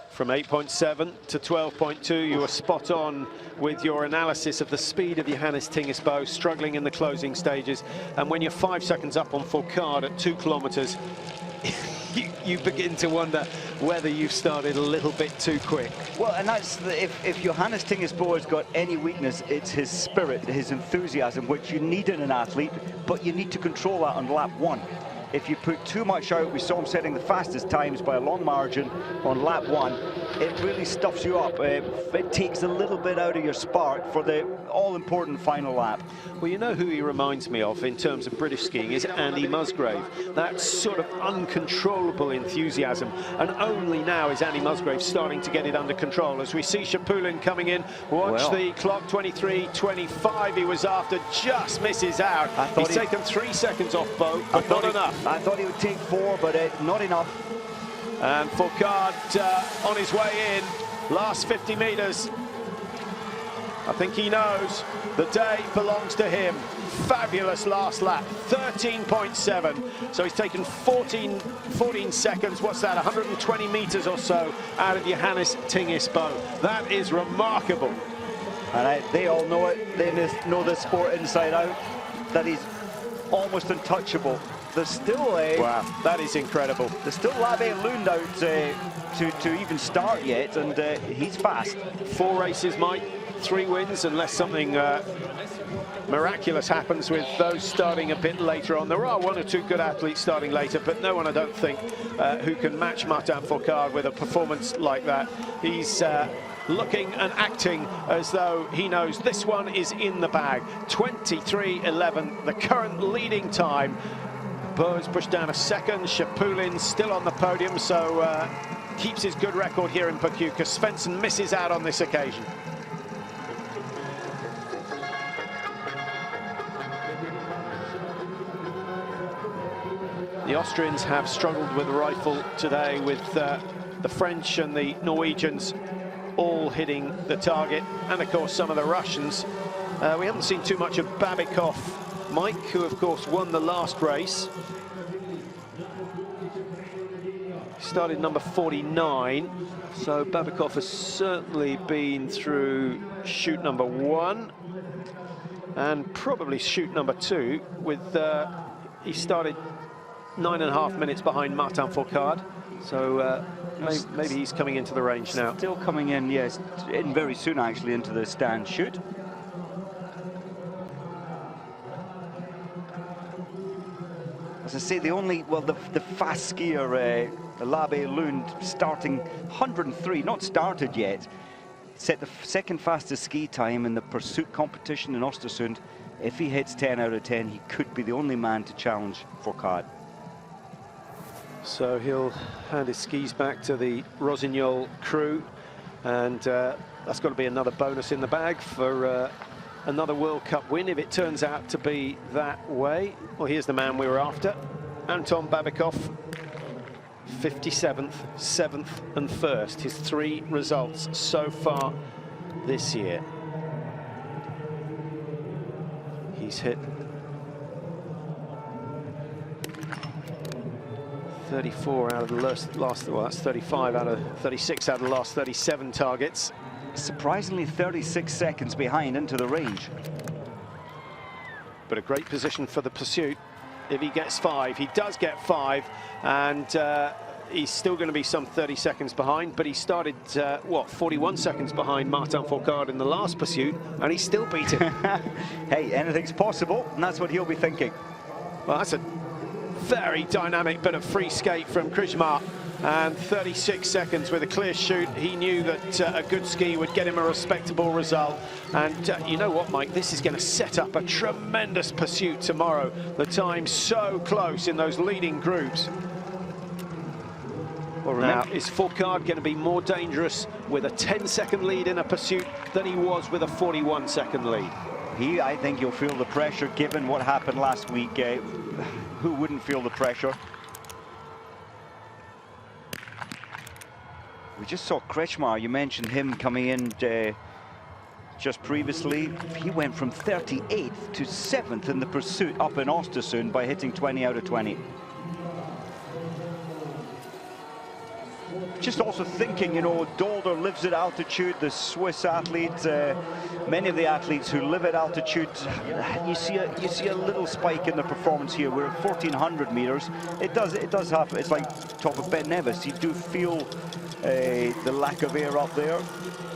From 8.7 to 12.2, you were spot on with your analysis of the speed of Johannes Boe, struggling in the closing stages. And when you're 5 seconds up on Fourcade at 2 kilometers, you begin to wonder whether you've started a little bit too quick. Well, and that's if Johannes Boe has got any weakness, it's his spirit, his enthusiasm, which you need in an athlete, but you need to control that on lap 1. If you put too much out, we saw him setting the fastest times by a long margin on lap 1, it really stuffs you up. It takes a little bit out of your spark for the all-important final lap. Well, you know who he reminds me of in terms of British skiing is Andy Musgrave. That sort of uncontrollable enthusiasm. And only now is Andy Musgrave starting to get it under control. As we see Shapulin coming in, watch the clock, 23.25 he was after, just misses out. He's taken 3 seconds off Boe, but not enough. I thought he would take 4, but not enough. And Fourcade on his way in, last 50 metres. I think he knows the day belongs to him. Fabulous last lap, 13.7. So he's taken 14 seconds, what's that, 120 metres or so out of Johannes Boe. That is remarkable. And they all know it, they know the sport inside out, that he's almost untouchable. There's still a... Wow, that is incredible. There's still Labe Lund out to even start yet, and he's fast. 4 races, Mike, 3 wins, unless something miraculous happens with those starting a bit later on. There are 1 or 2 good athletes starting later, but no one, I don't think, who can match Martin Fourcade with a performance like that. He's looking and acting as though he knows this one is in the bag. 23.11, the current leading time. Boe's pushed down a second. Shapulin still on the podium, so keeps his good record here in Pokljuka. Svensson misses out on this occasion. The Austrians have struggled with the rifle today, with the French and the Norwegians all hitting the target, and of course some of the Russians. We haven't seen too much of Babikov, Mike, who of course won the last race. Started number 49, so Babikov has certainly been through chute number 1 and probably chute number 2 with he started 9.5 minutes behind Martin Fourcade, so maybe he's coming into the range now. Still coming in, yes, in very soon actually into the stand chute. As I say, the fast skier, Labe Lund, starting 103, not started yet, set the second fastest ski time in the pursuit competition in Östersund. If he hits 10 out of 10, he could be the only man to challenge Fourcade. So he'll hand his skis back to the Rossignol crew, and that's got to be another bonus in the bag for another World Cup win, if it turns out to be that way. Well, here's the man we were after, Anton Babikov, 57th, 7th and 1st, his 3 results so far this year. He's hit 34 out of the last, well, that's 35 out of 36 out of the last 37 targets. Surprisingly 36 seconds behind into the range. But a great position for the pursuit if he gets 5. He does get 5, and he's still going to be some 30 seconds behind, but he started, what, 41 seconds behind Martin Fourcade in the last pursuit, and he still beat him. Hey, anything's possible, and that's what he'll be thinking. Well, that's a very dynamic bit of free skate from Krijma, and 36 seconds with a clear chute. He knew that a good ski would get him a respectable result, and you know what, Mike, this is going to set up a tremendous pursuit tomorrow. The time's so close in those leading groups. Well, now, is Fourcade going to be more dangerous with a 10-second lead in a pursuit than he was with a 41-second lead? I think he'll feel the pressure given what happened last week. Who wouldn't feel the pressure? We just saw Kretschmar, you mentioned him coming in just previously. He went from 38th to 7th in the pursuit up in Östersund by hitting 20 out of 20. just also thinking, you know, Dora lives at altitude, the Swiss athlete, many of the athletes who live at altitude, you see a little spike in the performance here. We're at 1400 meters. It does have, it's like top of Ben Nevis. You do feel the lack of air up there.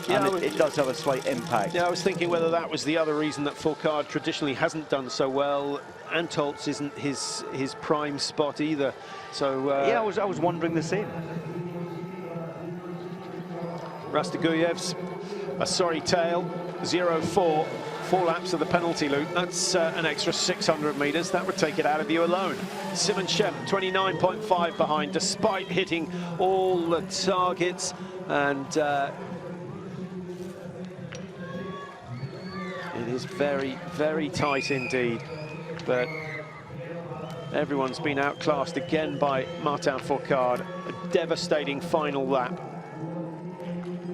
Yeah, and it does have a slight impact. Yeah, I was thinking whether that was the other reason that Fourcade traditionally hasn't done so well. Antolz isn't his prime spot either. So yeah, I was wondering the same. Rastaguyev's a sorry tale, 0-4, 4 laps of the penalty loop. That's an extra 600 meters. That would take it out of you alone. Simon Schempp, 29.5 behind, despite hitting all the targets. And it is very, very tight indeed. But everyone's been outclassed again by Martin Fourcade. A devastating final lap.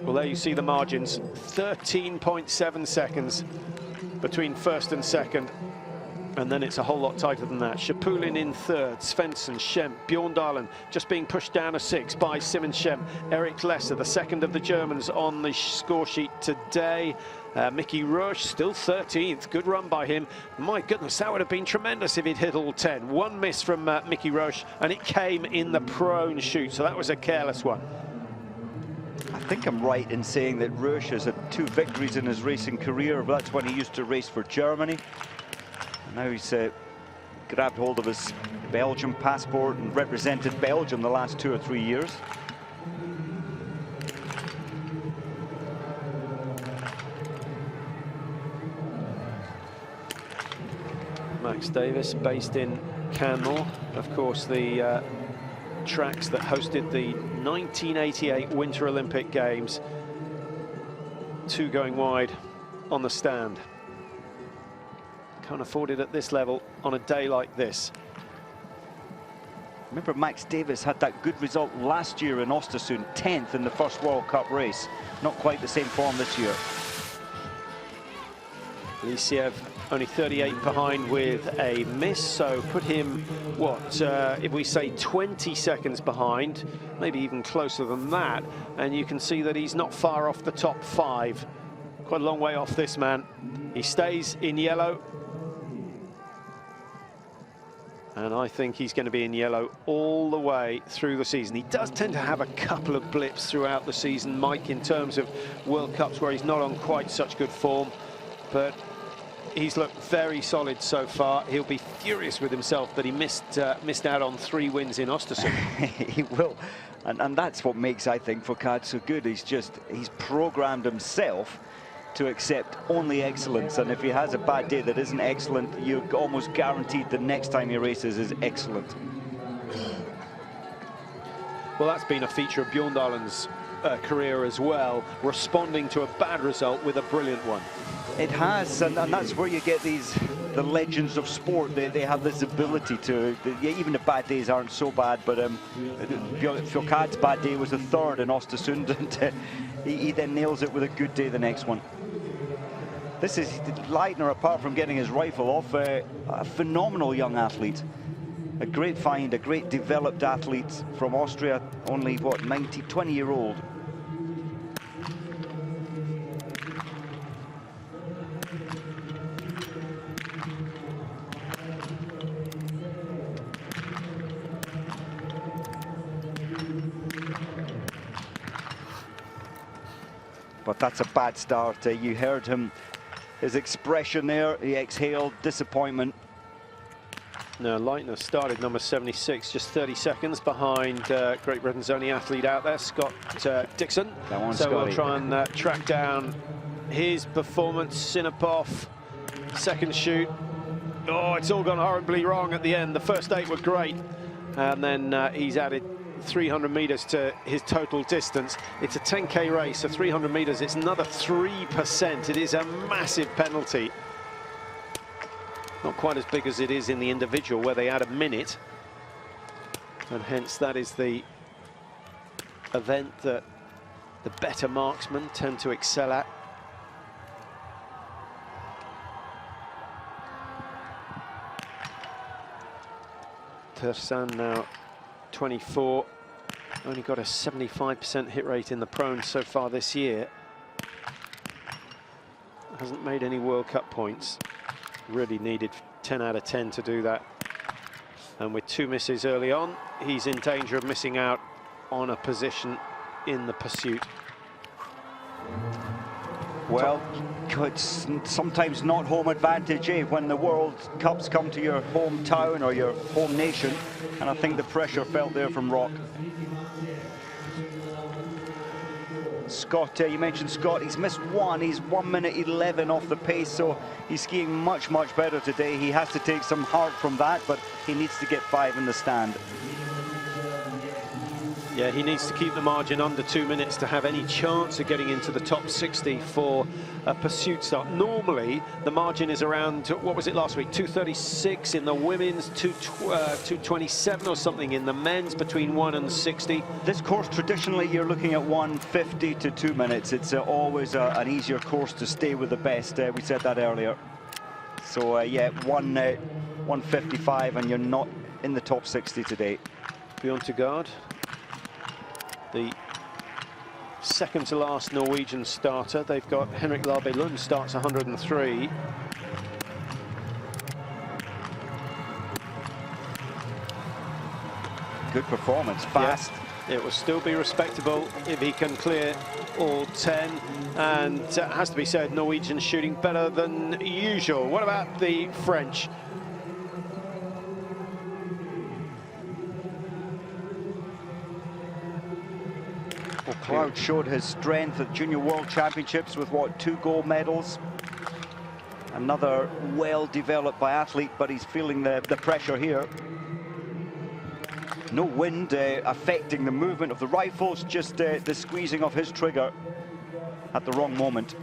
Well, there you see the margins. 13.7 seconds between first and second. And then it's a whole lot tighter than that. Schapulin in third, Svensson, Schempp, Bjorndalen just being pushed down a 6 by Simon Schempp. Eric Lesser, the second of the Germans on the score sheet today. Mickey Rush still 13th. Good run by him. My goodness, that would have been tremendous if he'd hit all 10. One miss from Mickey Rush, and it came in the prone chute, so that was a careless one. I think I'm right in saying that Rush has had 2 victories in his racing career, but that's when he used to race for Germany. Now he's grabbed hold of his Belgian passport and represented Belgium the last 2 or 3 years. Max Davis, based in Canmore, of course the tracks that hosted the 1988 Winter Olympic Games. 2 going wide on the stand. Can't afford it at this level on a day like this. Remember, Max Davis had that good result last year in Östersund, 10th in the first World Cup race. Not quite the same form this year. Lisiev only 38 behind with a miss, so put him, what, if we say 20 seconds behind, maybe even closer than that, and you can see that he's not far off the top 5. Quite a long way off this man. He stays in yellow. And I think he's going to be in yellow all the way through the season. He does tend to have a couple of blips throughout the season, Mike, in terms of World Cups where he's not on quite such good form. But he's looked very solid so far. He'll be furious with himself that he missed out on 3 wins in Östersund. He will. And that's what makes, I think, Fourcade so good. He's programmed himself to accept only excellence, and if he has a bad day that isn't excellent, you're almost guaranteed the next time he races is excellent. Well, that's been a feature of Bjorndalen's career as well, responding to a bad result with a brilliant one. It has, and that's where you get the legends of sport. They have this ability to, even the bad days aren't so bad, but Fourcade's bad day was the 3rd in Östersund, and he then nails it with a good day the next one. This is Leitner, apart from getting his rifle off, a phenomenal young athlete. A great find, a great developed athlete from Austria, only, what, 20-year-old. But that's a bad start. You heard him, his expression there. He exhaled disappointment. No, Leitner started number 76, just 30 seconds behind Great Britain's only athlete out there, Scott Dixon. So we'll try and track down his performance. Sinopov, second shoot. Oh, it's all gone horribly wrong at the end. The first 8 were great, and then he's added 300 meters to his total distance. It's a 10K race, so 300 meters, it's another 3%. It is a massive penalty. Not quite as big as it is in the individual, where they add a minute. And hence that is the event that the better marksmen tend to excel at. Tersan now 24. Only got a 75% hit rate in the Prones so far this year. Hasn't made any World Cup points. Really needed 10 out of 10 to do that. And with 2 misses early on, he's in danger of missing out on a position in the pursuit. Well, it's sometimes not home advantage, eh, when the World Cups come to your hometown or your home nation, and I think the pressure felt there from Rock. Scott, you mentioned Scott, he's missed 1, he's 1:11 off the pace, so he's skiing much, much better today. He has to take some heart from that, but he needs to get 5 in the stand. Yeah, he needs to keep the margin under 2 minutes to have any chance of getting into the top 60 for a pursuit start. Normally, the margin is around, what was it last week, 2:36 in the women's, 2:27 or something in the men's, between 1 and 60. This course, traditionally, you're looking at 1:50 to 2 minutes. It's always an easier course to stay with the best. We said that earlier. So, yeah, 1:55, and you're not in the top 60 today. Pokljuka, the second to last Norwegian starter. They've got Henrik Lund starts 103. Good performance, fast. Yeah, it will still be respectable if he can clear all 10. And it has to be said, Norwegian shooting better than usual. What about the French? Well, Cloud showed his strength at Junior World Championships with, what, 2 gold medals. Another well-developed biathlete, but he's feeling the pressure here. No wind affecting the movement of the rifles, just the squeezing of his trigger at the wrong moment.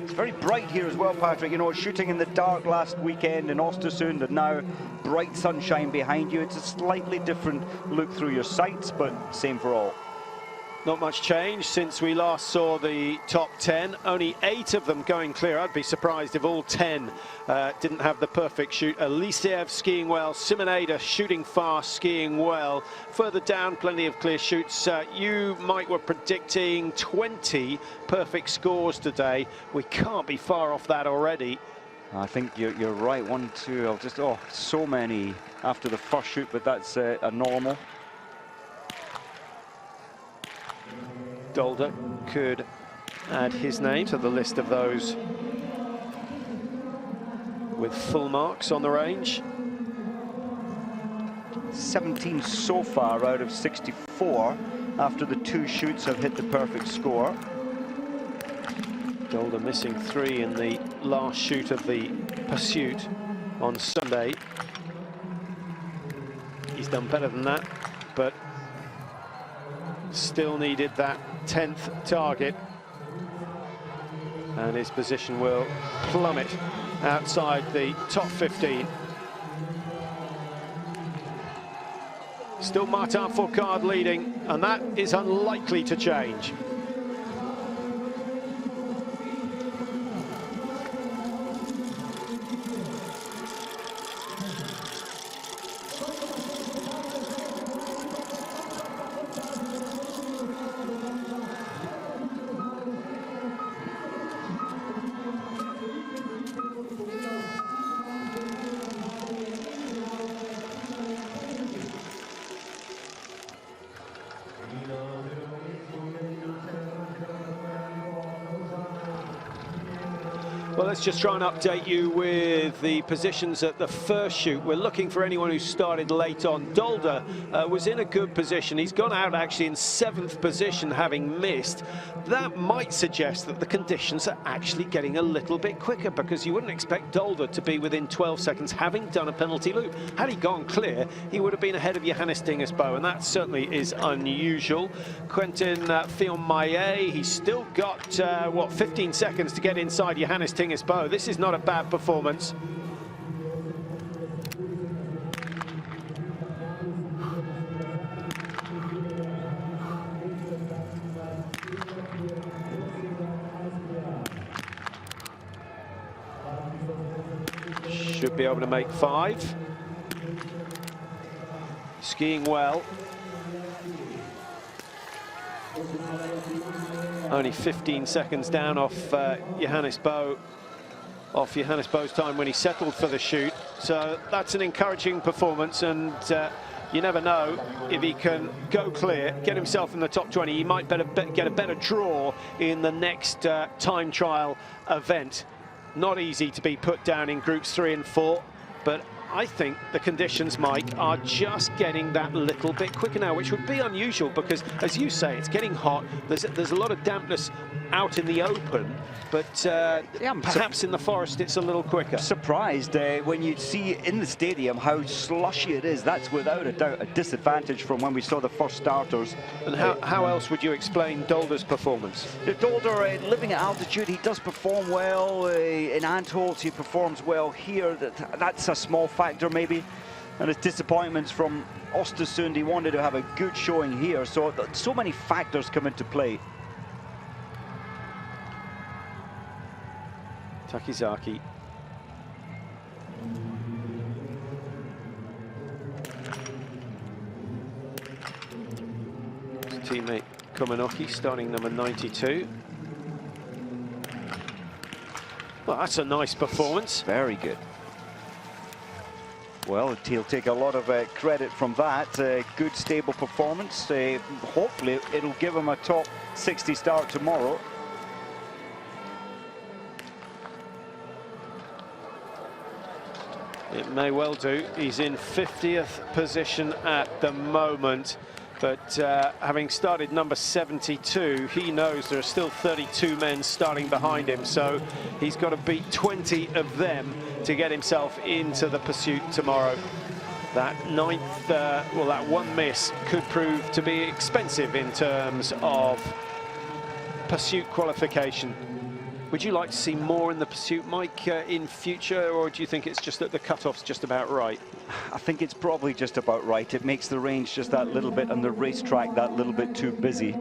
It's very bright here as well, Patrick. You know, shooting in the dark last weekend in Östersund, and now bright sunshine behind you. It's a slightly different look through your sights, but same for all. Not much change since we last saw the top 10. Only 8 of them going clear. I'd be surprised if all 10 didn't have the perfect shoot. Eliseev skiing well, Simoneda shooting fast, skiing well. Further down, plenty of clear shoots. You, Mike, were predicting 20 perfect scores today. We can't be far off that already. I think you're right. 1, 2, I'll just, oh, so many after the first shoot, but that's a normal. Dora could add his name to the list of those with full marks on the range. 17 so far out of 64 after the 2 shoots have hit the perfect score. Dora missing 3 in the last shoot of the pursuit on Sunday. He's done better than that, but still needed that 10th target, and his position will plummet outside the top 15. Still Martin Fourcade leading, and that is unlikely to change. Well, let's just try and update you with the positions at the first shoot. We're looking for anyone who started late on. Dora was in a good position. He's gone out actually in 7th position, having missed. That might suggest that the conditions are actually getting a little bit quicker, because you wouldn't expect Dora to be within 12 seconds, having done a penalty loop. Had he gone clear, he would have been ahead of Johannes Boe, and that certainly is unusual. Quentin Fillon-Maillet, he's still got, what, 15 seconds to get inside Johannes Boe. This is not a bad performance. Should be able to make 5. skiing well. Only 15 seconds down off Johannes Boe, off Johannes Boe's time when he settled for the shoot. So that's an encouraging performance, and you never know if he can go clear, get himself in the top 20. He might get a better draw in the next time trial event. Not easy to be put down in groups 3 and 4, but I think the conditions, Mike, are just getting that little bit quicker now, which would be unusual because, as you say, it's getting hot. There's a lot of dampness out in the open, but perhaps in the forest it's a little quicker. Surprised when you see in the stadium how slushy it is. That's without a doubt a disadvantage from when we saw the first starters. And how else would you explain Dolder's performance? Dolder, living at altitude, he does perform well. In Antholz, he performs well here. That's a small factor maybe. And his disappointments from Östersund, he wanted to have a good showing here. So many factors come into play. Takizaki. His teammate Komanoki, starting number 92. Well, that's a nice performance. Very good. Well, he'll take a lot of credit from that. Good, stable performance. Hopefully, it'll give him a top 60 start tomorrow. It may well do. He's in 50th position at the moment, but having started number 72, he knows there are still 32 men starting behind him, so he's got to beat 20 of them to get himself into the pursuit tomorrow. That ninth, well, that one miss could prove to be expensive in terms of pursuit qualification. Would you like to see more in the pursuit, Mike, in future, or do you think it's just that the cut-off's just about right? I think it's probably just about right. It makes the range just that little bit, and the racetrack that little bit too busy.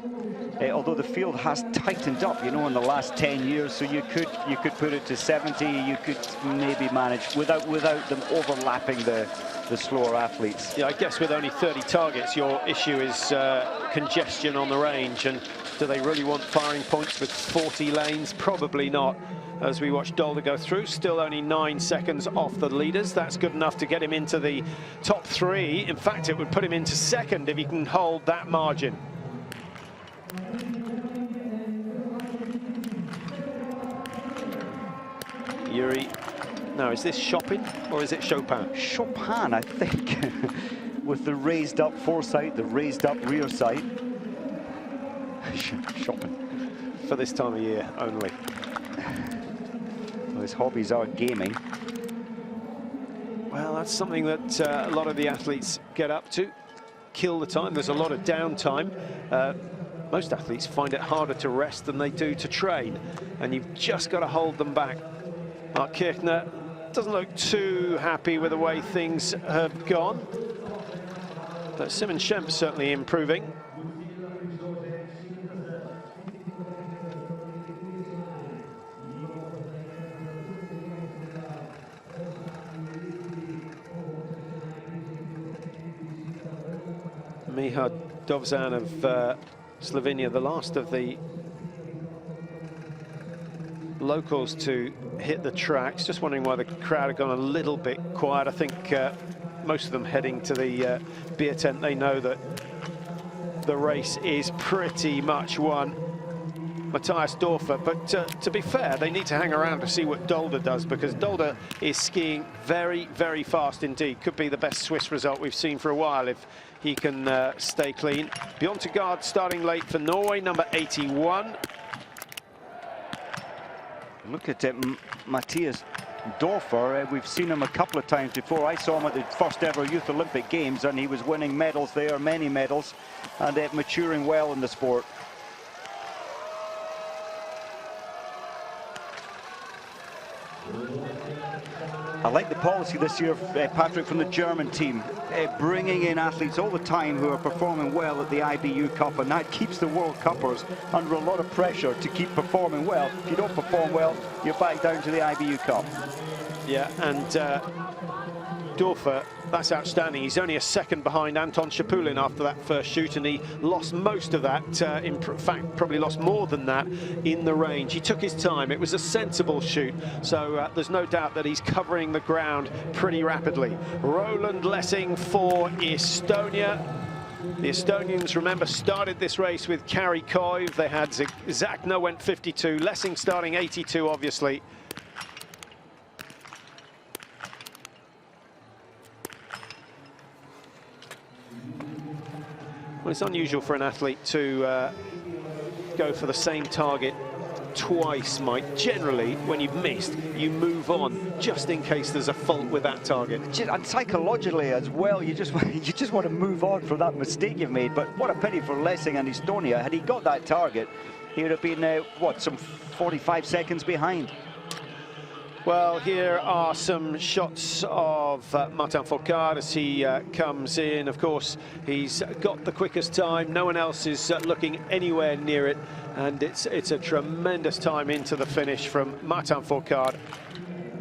Although the field has tightened up, you know, in the last 10 years, so you could put it to 70. You could maybe manage without them overlapping the slower athletes. Yeah, I guess with only 30 targets, your issue is congestion on the range, and do they really want firing points with 40 lanes? Probably not. As we watch Dolder go through, still only 9 seconds off the leaders. That's good enough to get him into the top 3. In fact, it would put him into second if he can hold that margin. Yuri. Now, is this Chopin or is it Chopin? Chopin, I think, with the raised up foresight, the raised up rear sight. Chopin. For this time of year only. Well, his hobbies are gaming. Well, that's something that a lot of the athletes get up to. Kill the time. There's a lot of downtime. Most athletes find it harder to rest than they do to train, and you've just got to hold them back. Mark Kirchner doesn't look too happy with the way things have gone, but Simon Schemp's certainly improving. Miha Dovzan of Slovenia, the last of the locals to hit the tracks. Just wondering why the crowd have gone a little bit quiet. I think most of them heading to the beer tent. They know that the race is pretty much won. Matthias Dorfer, but to be fair, they need to hang around to see what Dolder does, because Dolder is skiing very, very fast indeed. Could be the best Swiss result we've seen for a while if he can stay clean. Bjørntegard starting late for Norway, number 81. Look at Matthias Dorfer. We've seen him a couple of times before. I saw him at the first ever Youth Olympic Games, and he was winning medals there, many medals, and maturing well in the sport. I like the policy this year, Patrick, from the German team, bringing in athletes all the time who are performing well at the IBU Cup, and that keeps the World Cuppers under a lot of pressure to keep performing well. If you don't perform well, you're back down to the IBU Cup. Yeah, and Dora, that's outstanding. He's only a second behind Anton Shipulin after that first shoot, and he lost most of that, in fact, probably lost more than that in the range. He took his time. It was a sensible shoot, so there's no doubt that he's covering the ground pretty rapidly. Roland Lessing for Estonia. The Estonians, remember, started this race with Kari Koiv. They had Zakna went 52, Lessing starting 82, obviously. Well, it's unusual for an athlete to go for the same target twice, Mike. Generally, when you've missed, you move on just in case there's a fault with that target. And psychologically as well, you just want to move on from that mistake you've made. But what a pity for Lessing and Estonia. Had he got that target, he would have been, what, some 45 seconds behind. Well, here are some shots of Martin Fourcade as he comes in. Of course, he's got the quickest time. No one else is looking anywhere near it. And it's a tremendous time into the finish from Martin Fourcade.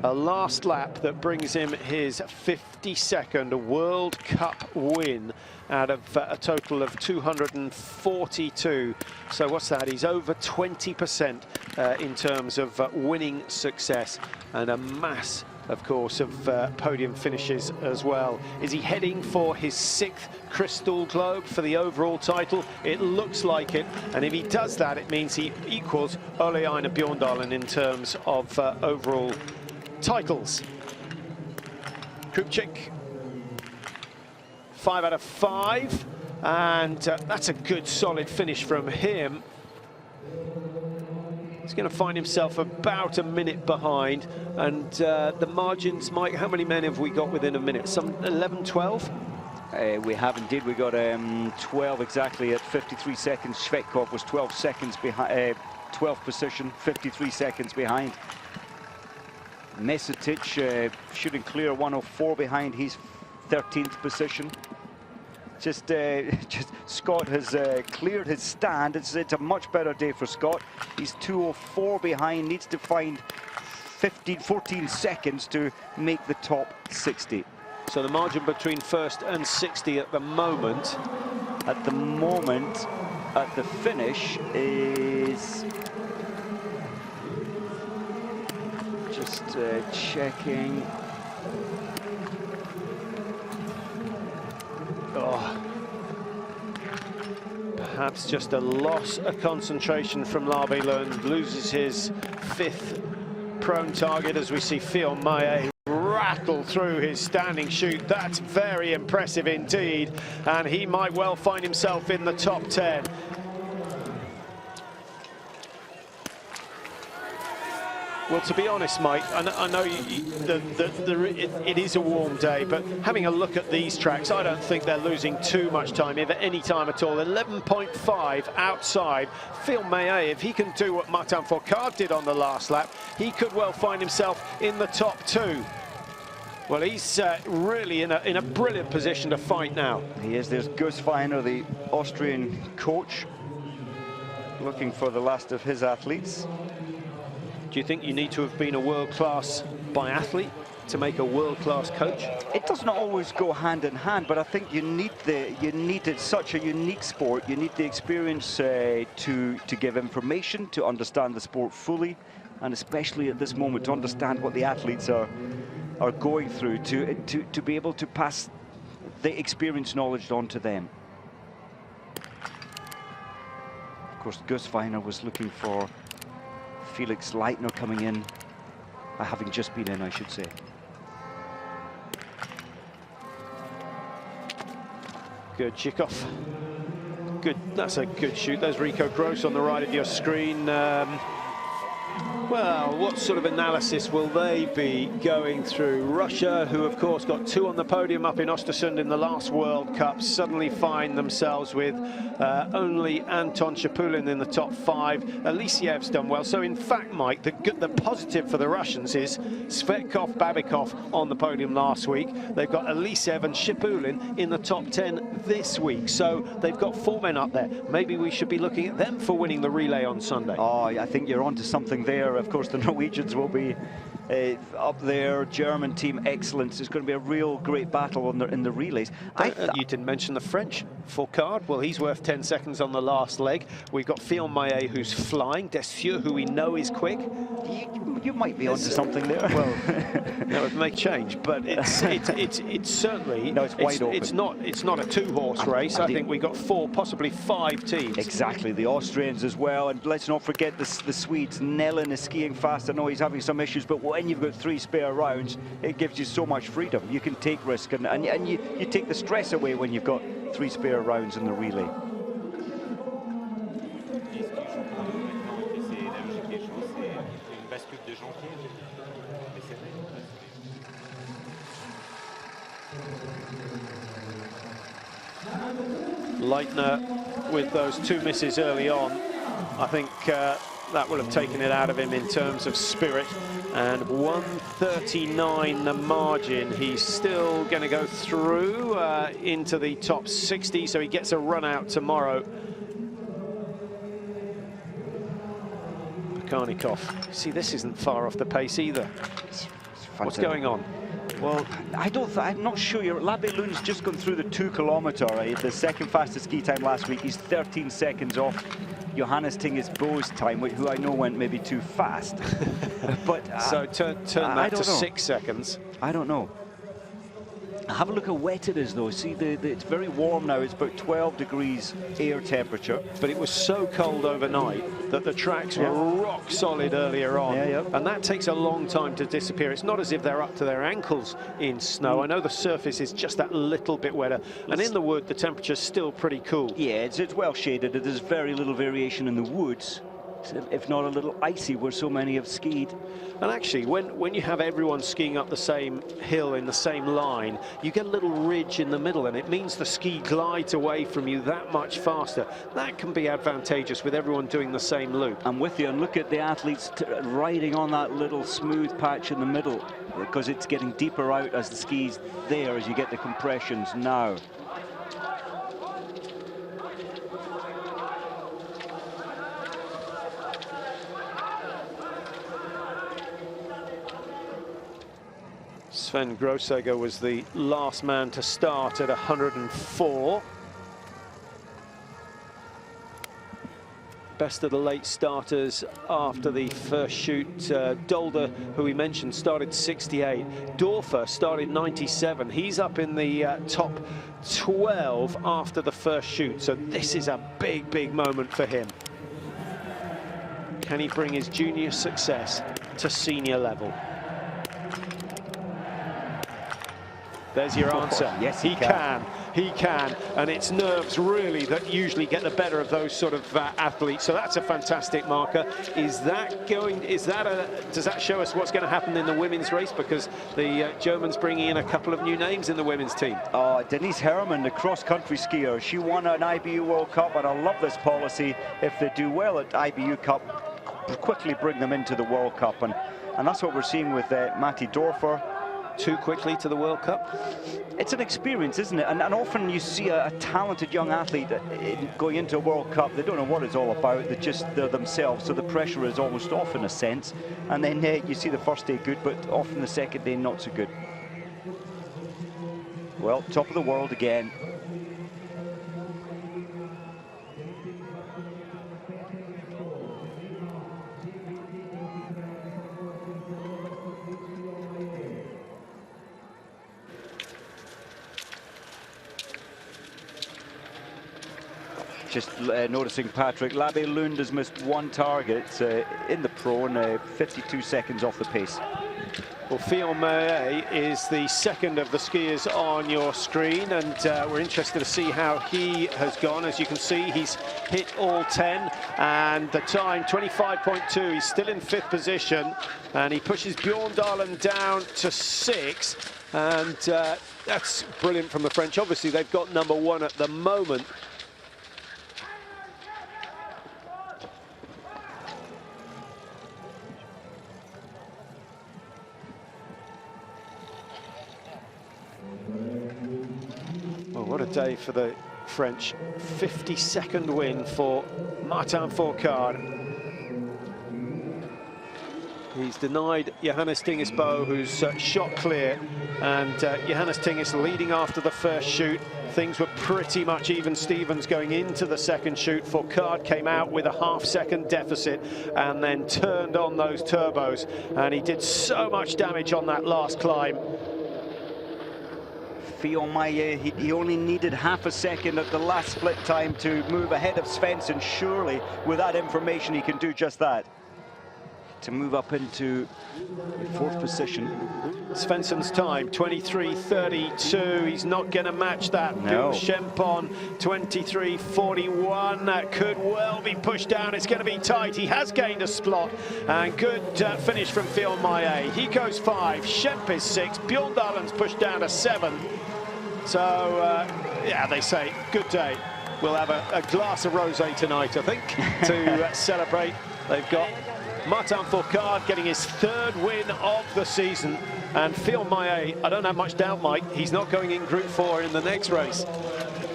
A last lap that brings him his 52nd World Cup win out of a total of 242. So what's that? He's over 20% in terms of winning success, and a mass, of course, of podium finishes as well. Is he heading for his 6th Crystal Globe for the overall title? It looks like it, and if he does that, it means he equals Ole Einar Bjorndalen in terms of overall titles. Krupchik, 5 out of 5, and that's a good solid finish from him. He's going to find himself about a minute behind, and the margins, Mike, how many men have we got within a minute? Some 11, 12? We have indeed. We got 12 exactly at 53 seconds. Svetkov was 12 seconds behind, 12th position, 53 seconds behind. Mesetic shooting clear, 104 behind. He's 13th position. Just Scott has cleared his stand. It's a much better day for Scott. He's 204 behind, needs to find 14 seconds to make the top 60. So the margin between first and 60 at the moment. At the moment, at the finish, is just checking. Oh, perhaps just a loss of concentration from Labe Lund. Loses his 5th prone target as we see Phil Maye rattle through his standing shoot. That's very impressive indeed, and he might well find himself in the top 10. Well, to be honest, Mike, I know it is a warm day, but having a look at these tracks, I don't think they're losing too much time, if at any time at all. 11.5 outside. Phil Maye, if he can do what Martin Fourcade did on the last lap, he could well find himself in the top 2. Well, he's really in a brilliant position to fight now. He is. There's Gus Feiner, the Austrian coach, looking for the last of his athletes. Do you think you need to have been a world-class biathlete to make a world-class coach? It doesn't always go hand in hand, but I think you need it's such a unique sport. You need the experience to give information, to understand the sport fully, and especially at this moment to understand what the athletes are going through, to be able to pass the experience knowledge on to them. Of course, Gus Feiner was looking for Felix Leitner coming in, having just been in, I should say. Good kickoff. Good, that's a good shoot. There's Rico Gross on the right of your screen. Well, what sort of analysis will they be going through? Russia, who of course got 2 on the podium up in Östersund in the last World Cup, suddenly find themselves with only Anton Shipulin in the top 5. Alisiev's done well. So in fact, Mike, the positive for the Russians is Svetkov, Babikov on the podium last week. They've got Alisiev and Shipulin in the top 10 this week. So they've got 4 men up there. Maybe we should be looking at them for winning the relay on Sunday. Oh, I think you're onto something there. Of course, the Norwegians will be up there. German team, excellence. It's going to be a real great battle in the relays. You didn't mention the French. Fourcade, well, he's worth 10 seconds on the last leg. We've got Fion-Maillet, who's flying. Dessieux, who we know is quick. You might be onto something there. Well, no, it may change, but it's certainly no, it's wide open. It's not a two-horse race. I think we got 4, possibly 5 teams. Exactly, the Austrians as well, and let's not forget the Swedes. Nellen is skiing fast. I know he's having some issues, but when you've got 3 spare rounds, it gives you so much freedom. You can take risk, and you take the stress away when you've got 3 spare rounds in the relay. Leitner with those 2 misses early on, I think that will have taken it out of him in terms of spirit. And 1:39 the margin. He's still going to go through into the top 60, so he gets a run out tomorrow. Karnikov. See, this isn't far off the pace either. What's going on? Well, I'm not sure. Labe Lund's just gone through the 2 kilometer, right? The second fastest ski time last week. He's 13 seconds off Johannes Boe's time, who I know went maybe too fast. But so turn that to 6 seconds. I don't know. Have a look how wet it is, though. See, it's very warm now. It's about 12 degrees air temperature. But it was so cold overnight that the tracks were rock solid earlier on. And that takes a long time to disappear. It's not as if they're up to their ankles in snow. I know the surface is just that little bit wetter. And in the wood, the temperature's still pretty cool. Yeah, it's well shaded. There's very little variation in the woods, if not a little icy where so many have skied. And actually, when you have everyone skiing up the same hill in the same line, you get a little ridge in the middle, and it means the ski glides away from you that much faster. That can be advantageous with everyone doing the same loop. I'm with you, and look at the athletes riding on that little smooth patch in the middle, because it's getting deeper out as the ski's there, as you get the compressions now. Sven Grosseger was the last man to start at 104. Best of the late starters after the first shoot. Dolder, who we mentioned, started 68. Dorfer started 97. He's up in the top 12 after the first shoot. So this is a big, big moment for him. Can he bring his junior success to senior level? There's your answer. Yes, he can. He can. And it's nerves really that usually get the better of those sort of athletes. So that's a fantastic marker. Does that show us what's going to happen in the women's race? Because the Germans bringing in a couple of new names in the women's team. Denise Herrmann, the cross-country skier, she won an IBU World Cup, and I love this policy. If they do well at IBU Cup, quickly bring them into the World Cup. And that's what we're seeing with Matti Dorfer. Too quickly to the World Cup? It's an experience, isn't it? And often you see a talented young athlete going into a World Cup. They don't know what it's all about. They're themselves, so the pressure is almost off in a sense. And then you see the first day good, but often the second day not so good. Well, top of the world again. Just noticing, Patrick, Labe Lund has missed 1 target in the pro and 52 seconds off the pace. Well, Fion-Maillet is the second of the skiers on your screen, and we're interested to see how he has gone. As you can see, he's hit all 10, and the time, 25.2. He's still in 5th position, and he pushes Bjorn Dahlen down to 6, and that's brilliant from the French. Obviously, they've got number 1 at the moment. What a day for the French. 52nd win for Martin Fourcade. He's denied Johannes Boe, who's shot clear, and Johannes leading after the first shoot. Things were pretty much even Stevens going into the second shoot. Fourcade came out with a half-second deficit and then turned on those turbos, and he did so much damage on that last climb. He only needed half a second at the last split time to move ahead of Svensson. Surely, with that information, he can do just that. To move up into fourth position. Svensson's time, 23:32. He's not going to match that. No. Shempon, 23:41. That could well be pushed down. It's going to be tight. He has gained a spot. And good finish from Fiolmaye. He goes 5. Shemp is 6. Bjorndallen's pushed down to 7. So, yeah, they say, good day. We'll have a glass of rosé tonight, I think, to celebrate. They've got Martin Fourcade getting his 3rd win of the season, and Fiolmaye, I don't have much doubt, Mike, he's not going in Group 4 in the next race.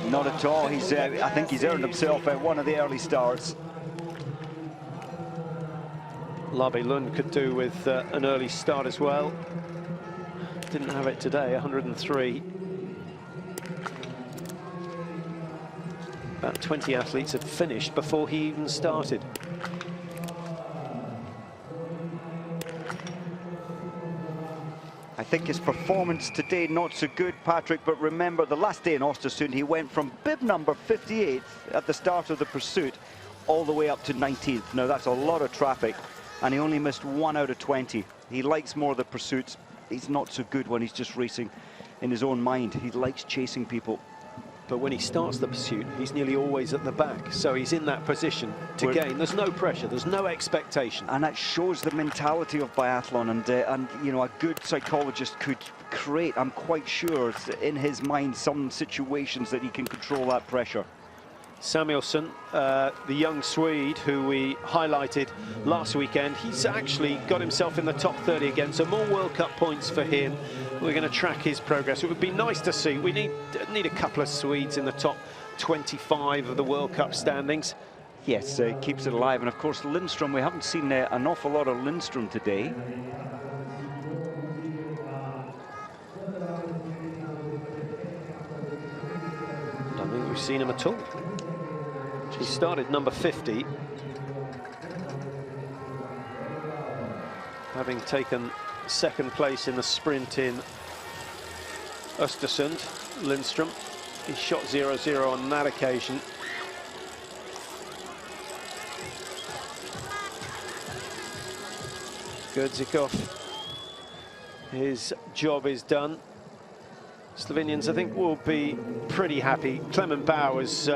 Not at all. He's, I think he's earned himself one of the early starts. Labe Lund could do with an early start as well. Didn't have it today, 103. About 20 athletes had finished before he even started. I think his performance today not so good, Patrick, but remember the last day in Östersund he went from bib number 58 at the start of the pursuit all the way up to 19th. Now that's a lot of traffic, and he only missed 1 out of 20. He likes more of the pursuits. He's not so good when he's just racing in his own mind. He likes chasing people. But when he starts the pursuit, he's nearly always at the back. So he's in that position to gain. There's no pressure, there's no expectation. And that shows the mentality of biathlon. And you know, a good psychologist could create, I'm quite sure, in his mind, some situations that he can control that pressure. Samuelsson, the young Swede who we highlighted last weekend, he's actually got himself in the top 30 again, so more World Cup points for him. We're going to track his progress. It would be nice to see. We need a couple of Swedes in the top 25 of the World Cup standings. Yes, keeps it alive. And of course Lindström, we haven't seen an awful lot of Lindström today. I don't think we've seen him at all. He started number 50, having taken 2nd place in the sprint in Östersund. Lindström, he shot 0-0 on that occasion. Gurzikov, his job is done. Slovenians, I think, will be pretty happy. Clement Bauer's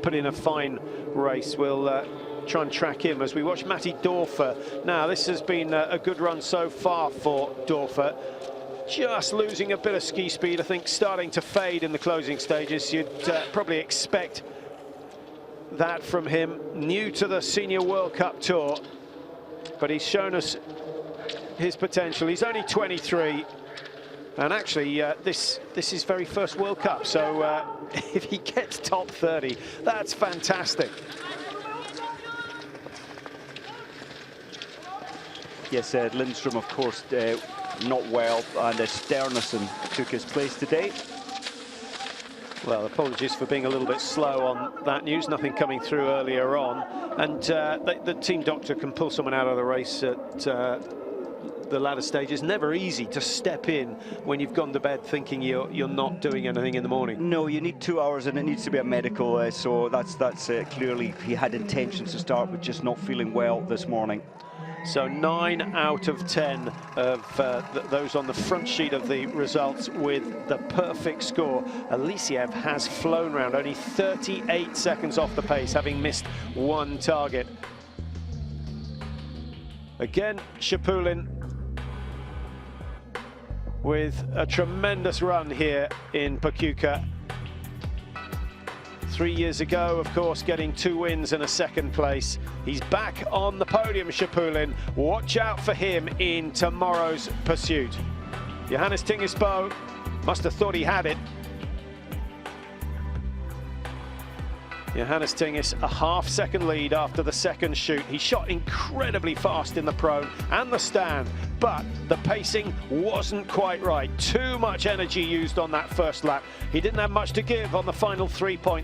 put in a fine race. We'll try and track him as we watch Matti Dorfer. Now, this has been a good run so far for Dorfer. Just losing a bit of ski speed, I think, starting to fade in the closing stages. You'd probably expect that from him. New to the Senior World Cup Tour, but he's shown us his potential. He's only 23. And actually, this is his very first World Cup, so if he gets top 30, that's fantastic. Yes, Lindström, of course, not well, and Sternesson took his place today. Well, apologies for being a little bit slow on that news. Nothing coming through earlier on. And the team doctor can pull someone out of the race at the latter stage. Is never easy to step in when you've gone to bed thinking you're not doing anything in the morning. No, you need 2 hours, and it needs to be a medical. So that's clearly he had intentions to start, but just not feeling well this morning. So 9 out of 10 of those on the front sheet of the results with the perfect score. Alisiev has flown round, only 38 seconds off the pace, having missed 1 target. Again, Shapulin with a tremendous run here in Pokljuka. 3 years ago, of course, getting 2 wins and a 2nd place. He's back on the podium, Shapulin. Watch out for him in tomorrow's pursuit. Johannes Boe must have thought he had it. Johannes Tingis a half-second lead after the second shoot. He shot incredibly fast in the prone and the stand, but the pacing wasn't quite right. Too much energy used on that first lap. He didn't have much to give on the final 3 points.